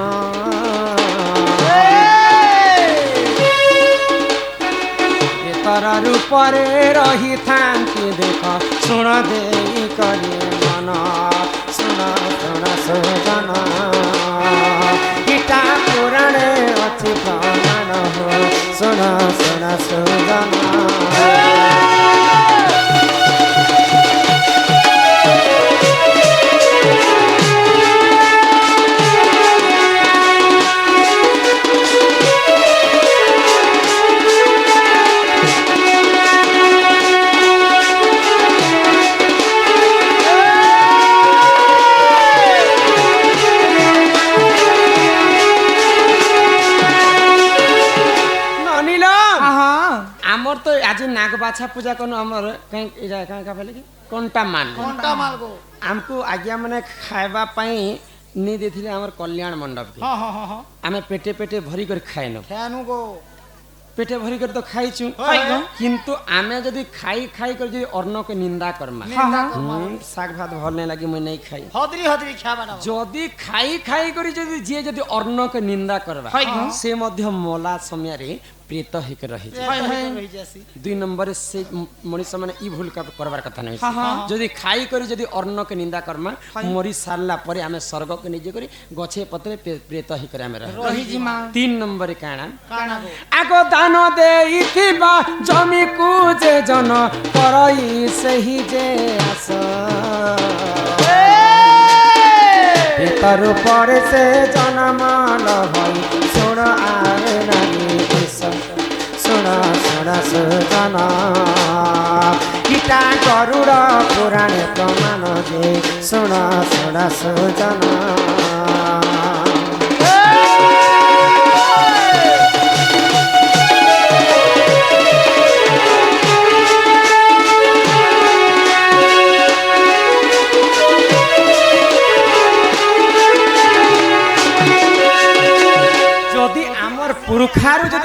तारा रूप रे रही थांती देख सुन देई करी मन सुन सुन सुजना गीता पुराणे अच्छी प्रमाण हो सुन सुन सुजना तो आज नाग बाछा पूजा करनो हमर कहीं इजा का का बोले कि कोंटा माल गो हमको आज्ञा माने खाइबा पई नी देथिले हमर कल्याण मंडप के हमें पेटे पेटे भरी कर खाइनो खानु गो पेटे भरी कर तो खाइछु किंतु आमे जदी खाई खाई कर जदी अन्न के निंदा करमा साग भात भल नहीं लागी मैं नहीं खाई हदरी हदरी खाबा ना जदी खाई खाई करी जदी जे जदी अन्न के निंदा करबा से मध्य मोला समय रे प्रेत हिक रही जासी दुई नंबर से मनुष्य माने ई भूल का करबार कथा नहीं जदी खाई करी जदी अन्न के निंदा करमा मरी सारला परे हमें स्वर्ग के निजे करी गछे पत्रे प्रेत हिक रे हमें रही जिमा तीन नंबर काना आगो दान देइथिबा जमी को जे जन करई सही जे आस पितर पर से जनमान भई सुन आरे नानी सुना सुना सुजना गीता गरुड़ पुराण प्रमाण जे सुना सुना सुजना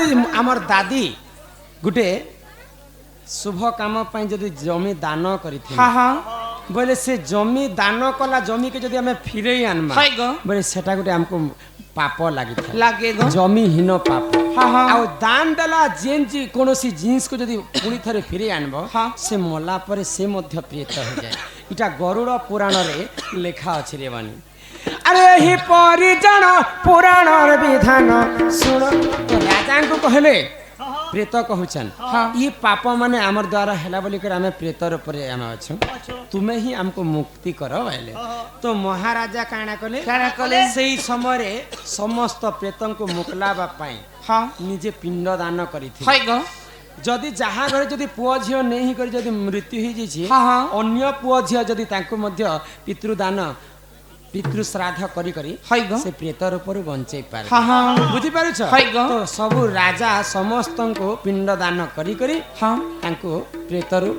ଯଦି ଆମର ଦାଦି ଗୋଟେ शुभ काम जदि जमी दान करथि हाँ हाँ बोले से जमी दान कला जमी के जदि हमें फिरे आनबा हाय गो बोले सेटा गुटे हमको पाप लागि लागे गो जमी हीन पाप हाँ हाँ आ दान देला जेन जी कोनोसी जिंस को जदि पुनी थरे फिरे आनबो हाँ। से मला परे से मध्य प्रेत हो जाए इटा गरुड़ पुराण रे लेखा अछि रे बानी अरे ही परिजन पुराण रे विधान सुन तो राजा को कहले प्रेत कहउछन हाँ। ई पाप माने हमर द्वारा हेला बोली कर हमें प्रेत ऊपर हम अछु तुम्हें ही हमको मुक्ति करो बोले तो महाराजा काना कले काना कले? सेही समय रे समस्त प्रेतन को मुकलाबा पाई हाँ निजे पिंड दान करिथि हाय गो जदि जहा घरे जदि पुओ झियो नहीं कर जदि मृत्यु ही जिछि हाँ, हाँ। अन्य पुओ झियो जदि तांको मध्य पितृदान पितृ श्राद्ध करी करी हाय गो से प्रेत रूपर बंचै पारे हाँ हाँ बुझी पारुछ हाय गो। तो सब राजा समस्त को पिंड दान करी करी हाँ तांको प्रेतरु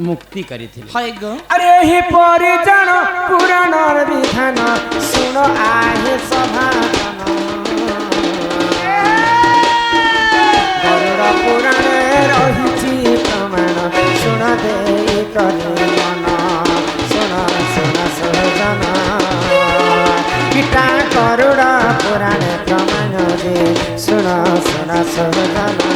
मुक्ति करिथिले हाय गो अरे ही परिजन पुराण विधान सुन आहे सभाजन गरुड़ पुराण रहिछि प्रमाण सुन देई करे मन सुन सुन सहजन गीता गरुड़ पुराण प्रमाण दे सुन सुन सहजन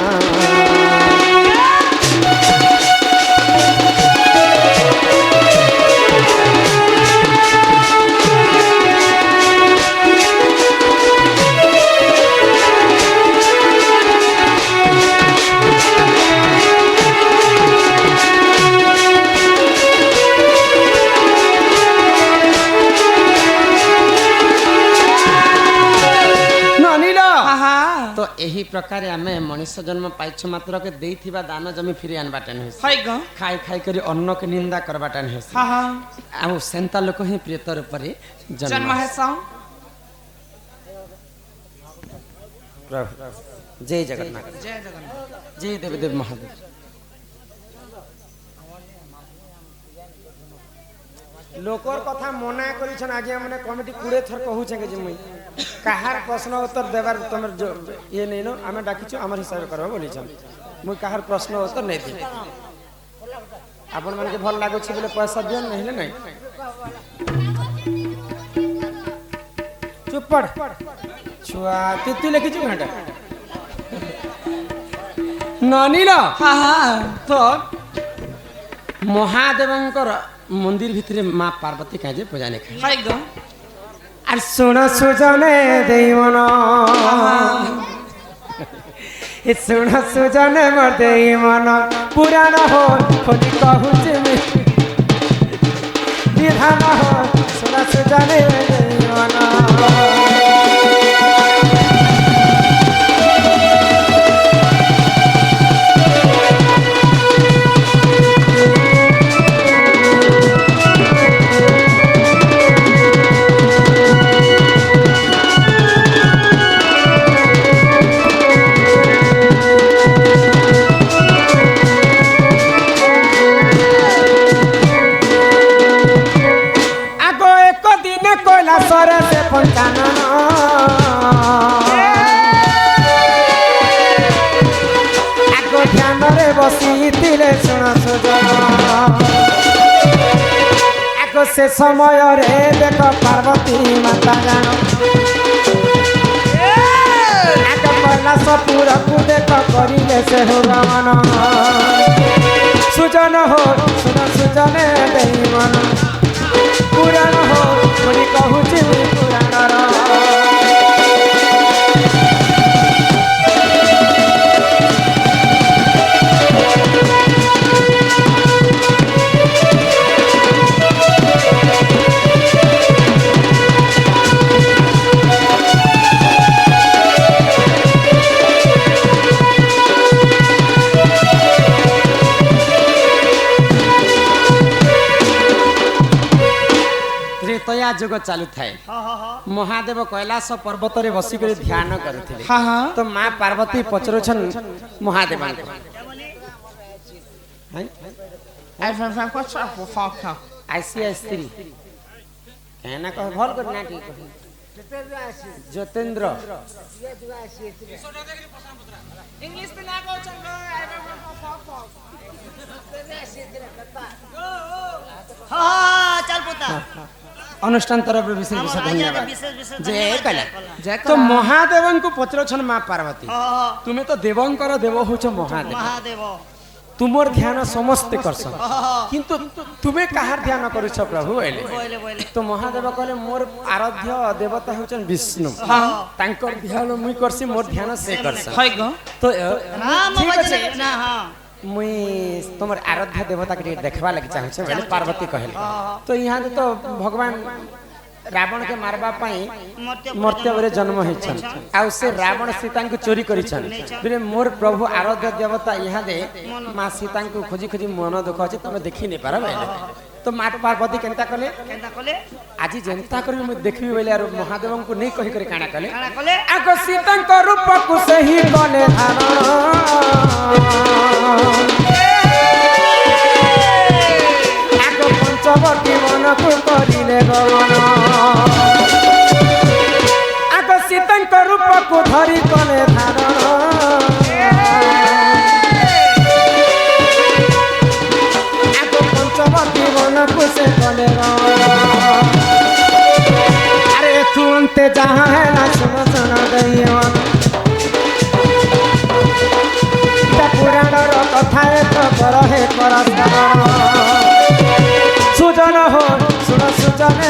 तो यही प्रकार आम मनुष्य जन्म पाइछ मात्र के देइथिबा दान जमी फिर आनबाटा नहीं हाय गो खाई खाई करी अन्न के निंदा करबाटा नहीं हाँ हाँ आ सेंता लोक ही प्रेत रूप जन्म है सौ जय जगन्नाथ जय जगन्नाथ जय देवदेव महादेव लोकर कथा मना करिछन आगे हमने कमिटी 20 थर कहू छे जे मुई कहार प्रश्न उत्तर देबार तमर जो ये नहीं नो हमें डाकिछु हमर हिसाब करबो बोलिछन मुई कहार प्रश्न उत्तर नहीं दे आपन मन के भल लागो छे बोले पैसा दियो नहीं ले नहीं चुप पड़ छुआ तितु लिखिछु घंटा ननीला हाँ हाँ तो महादेवंकर मंदिर भितरे माँ पार्वती काजे पूजा ने खाए हाय गो আর শুণ সুজনে দেইমন এ শুণ সুজনে মোর দেইমন পুরাণ হো খোলি কহুছে বিধান হো শুণ সুজনে দেইমন सरे से पंचानन आगो ध्यान रे बसी तिले सुन सुजन आगो से समय रे देख पार्वती माता जान आगो कैलाश पुर को देख करिले से हो गमन सुजन हो सुन सुजने देई मन पुराण हो बोली कहूची पुराणर त्रेतया जुग चालू थाए महादेव कैलाश पर्वत रे बसी कर ध्यान करथिले हाँ हाँ तो माँ पार्वती पचरुछन महादेव ऐसा कुछ फॉक था आईसीएस 3 कहना कह भल कर ना ठीक যতেন্দ্র इंग्लिश में ना कहू चंग हाँ चल पुता अनुष्ठान तरफ विशेष हमर विशेष आज्ञा धन्यवाद विशेष विशेष जे धन्यवाद कला कला। तो महादेव को पचरछन माँ पार्वती हाँ तुम्हें तो देवंकर देव होच महादेव महादेव तुमर ध्यान समस्ते करसन हाँ किंतु तुम्हें काहार ध्यान करुछ प्रभु एले बोले बोले तो महादेव कहले मोर आराध्य देवता होचन विष्णु हाँ तांकर ध्यान मुई करसी मोर ध्यान से करसन है गो तो राम ठीक भजन अछि ना हाँ मुई तुमर आराध्य देवता के देखबा लगी चाहू छे बोले पार्वती कहले हाँ। तो यहाँ तो भगवान रावण के मारबा पाई मर्त्य मर्त्यवरे जन्म होइछन आ से रावण सीता को चोरी करिछन बिरे मोर प्रभु आराध्य देवता यहाँ दे मां सीता को खोजी खोजी मन दुख अछि तमे देखि नै पारबे तो मात पार्वती केनता कले केंदा कले आज जनता करी मैं देखबी बोले आरो महादेव को नहीं कहि करे काना कले काना कले आगो सीता को रूप को सही कले धारण आगो पंचवटी मन को करिले गमन आगो सीता को रूप को धरी कले धारण आगो पंचवटी मन को से कले गमन अरे तू अंते जहाँ है ना सुनो सुनो गईया पुराण कथा एक कर हे कर सुजन हो सुन सुजन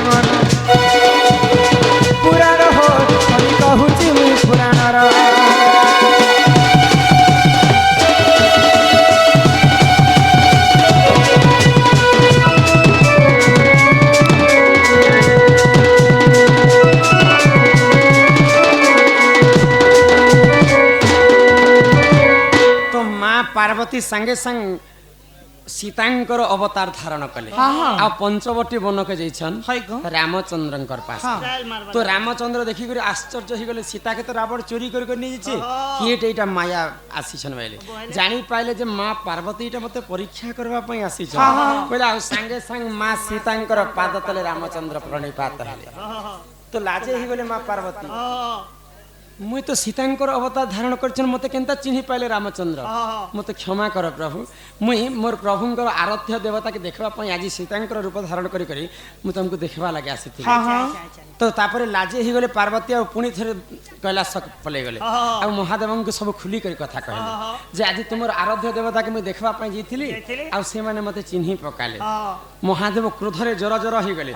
मन पुराण हो कहूची मुई पुराण पार्वती संगे संग सीतांकर अवतार धारण कले आ पंचवटी वन के जैछन रामचंद्रंकर पास चाल मारबा तो रामचंद्र देखि करे आश्चर्य ही गले सीता के तो रावण चोरी कर कर नहीं जे किएट एटा माया आसीछन बेले जानी पाइले जे मां पार्वती एटा मते परीक्षा करबा पई आसीछन कहला आ संगे संग मां सीतांकर पाद तले रामचंद्र प्रणिपात हले तो लाजे ही गले मां पार्वती मुई तो सीतांकर अवतार धारण करछन मते केनता चिन्हि पाइले रामचंद्र मते क्षमा कर प्रभु मुई मोर प्रभुंकर आराध्य देवता के देखबा पई आज सीतांकर रूप धारण करी करी मु तुमको देखबा लागि आसीथि तो तापरे लाजे ही गले पार्वती आ पुनी थरे कैलाश पले गले आ महादेवन को सब खुली करी कथा कहले जे आज तुमर आराध्य देवता के मुई देखबा पई जइथिली आ से माने मते चिन्हि पकाले महादेव क्रोधरे जरा जरा ही गले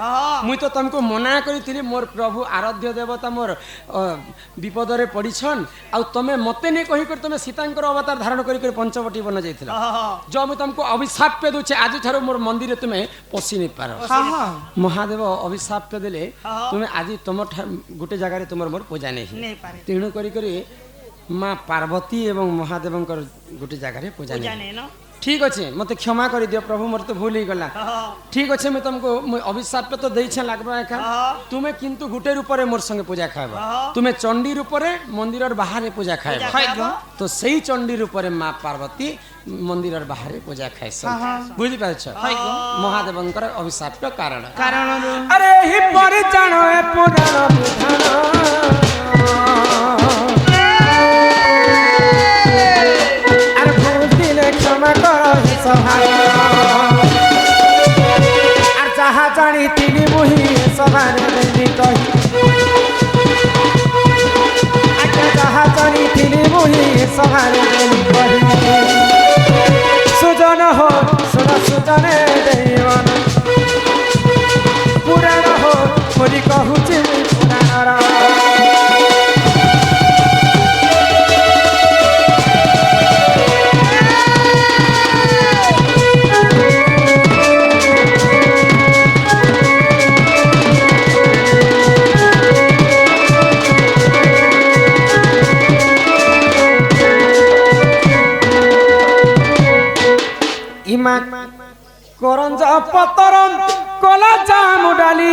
मुई तो तुमको मना करिथिली मोर प्रभु आराध्य देवता मोर विपद रे पड़ीछन आ तमे मते ने कहि कर तमे सीतांकर अवतार धारण करि कर पंचवटी बन जाइथिला जो मैं तुमको अभिशाप पे दूचे आज थारो मोर मंदिर रे तुमे पसी नै पारो महादेव अभिशाप पे देले तुमे आज तुम गोटे जगह रे तुमर मोर पूजा नै तेणु करि करि मां पार्वती एवं महादेवंकर गोटे जगह रे पूजा नै ठीक अच्छे मत क्षमा कर दियो प्रभु मोर तो भूल ही गला ठीक अच्छे मैं तुमको अभिशाप पे तो देइछे लागबा एका तुमे किंतु गुटे रूप रे मोर संगे पूजा खाइबा तुमे चंडी रूप रे मंदिरर बाहर पूजा खाइबा तो सही चंडी रूप रे मां पार्वती मंदिरर बाहर पूजा खाइस बुझि पाछ महादेवंकर अभिशाप के कारण अरे ही पर जानो ए पुराण विधान क्षमा करो हे सभाय आर जहाँ जानी तिनी मुही सभान नहीं कही जहाँ जानी तिनी मुही सभान नहीं कही सुजन हो सुन सुजन देवन पुराण हो बोली कहूची पुराण করঞ্জ পতরম কলা জামু ডালি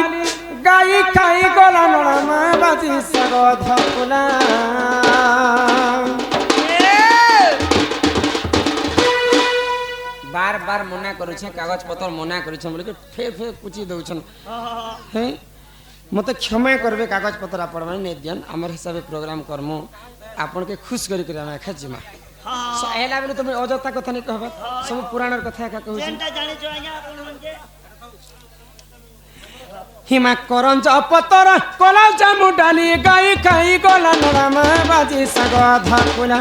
গাই খাই গলা নড়ামা বাজি সগধ কুলা बार बार मना करूछे कागज पत्र मना करूछन बोले के फे फे कुची दउछन हैं मते क्षमा करबे कागज पत्र पड़वा नहीं दियन हमर हिसाबे प्रोग्राम करमु आपन के खुश करी कर हम खजिमा हाँ सो एला बेले तुम अजता कथा नहीं कहबा सब पुराणर कथा का कहू जेनटा जानि छ आज्ञा आपन मनके हिमा करंज पतर कोला जामु डाली गाई खाई गोला नराम बाजी सग धकुला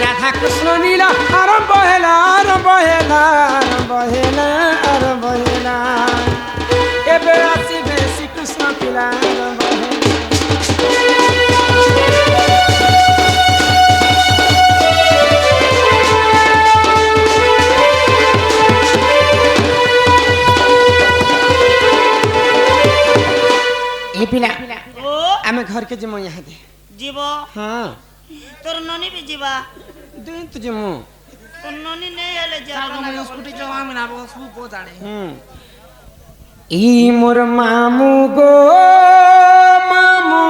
राधा कृष्ण लीला आरंभ हेला आरंभ हेला आरंभ हेला आरंभ हेला एबे आसीबे श्री कृष्ण पिला आरंभ ए पिला ओ आमे घर के जम यहाँ दे जीव हाँ तोर ननी भी जीवा दिन तुझे मु तोर ननी नहीं हेले जा स्कूटी चला में ना बस वो जाने ई मोर मामू गो मामू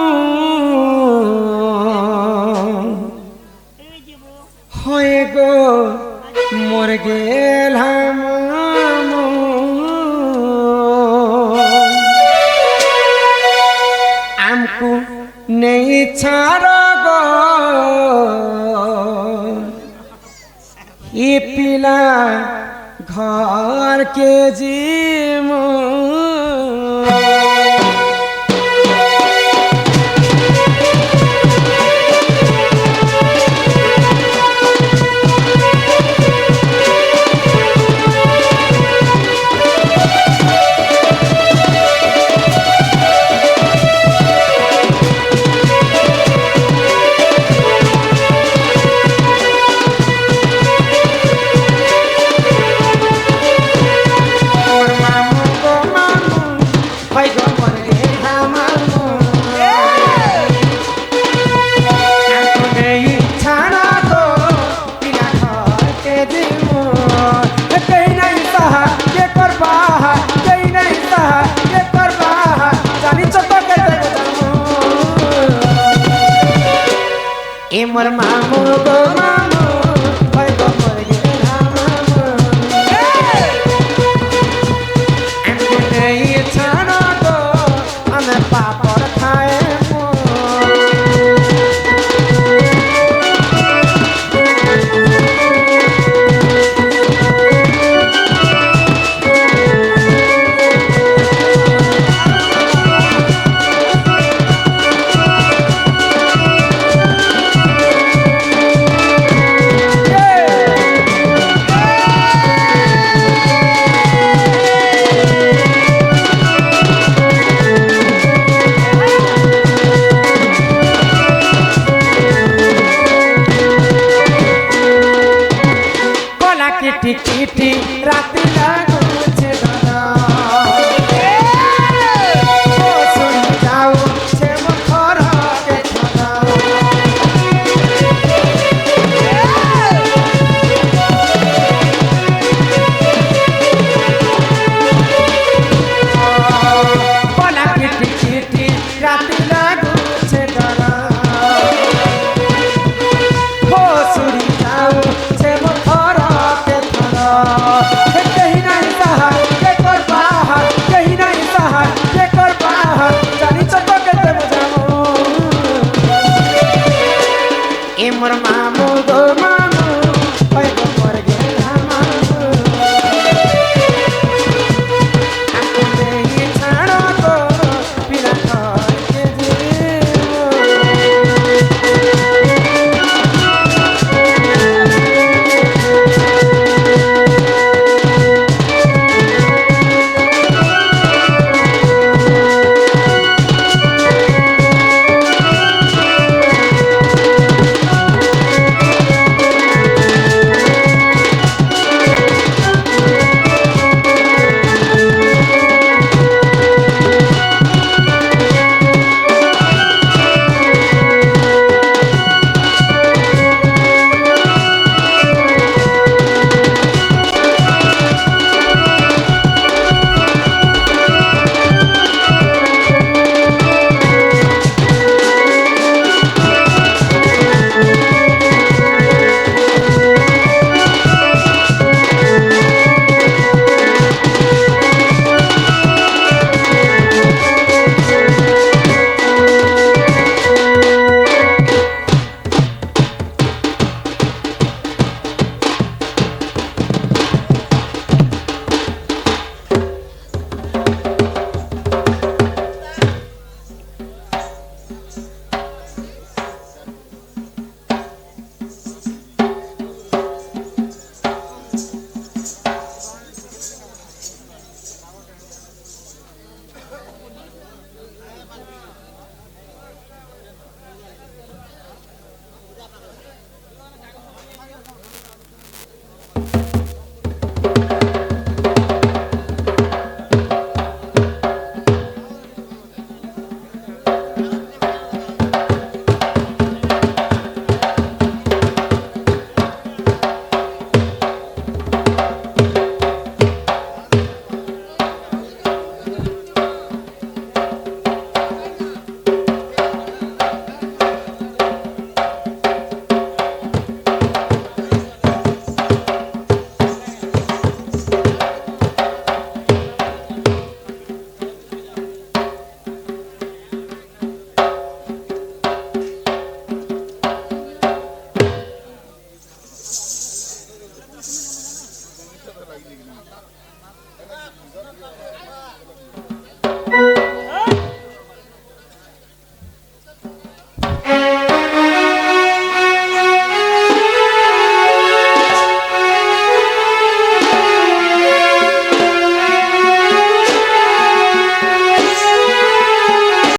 ए जीव होए गो मोर गेल मामू हमको नहीं छाड़ो गो ये पिला घर के जीमू मोर मामू गो मामू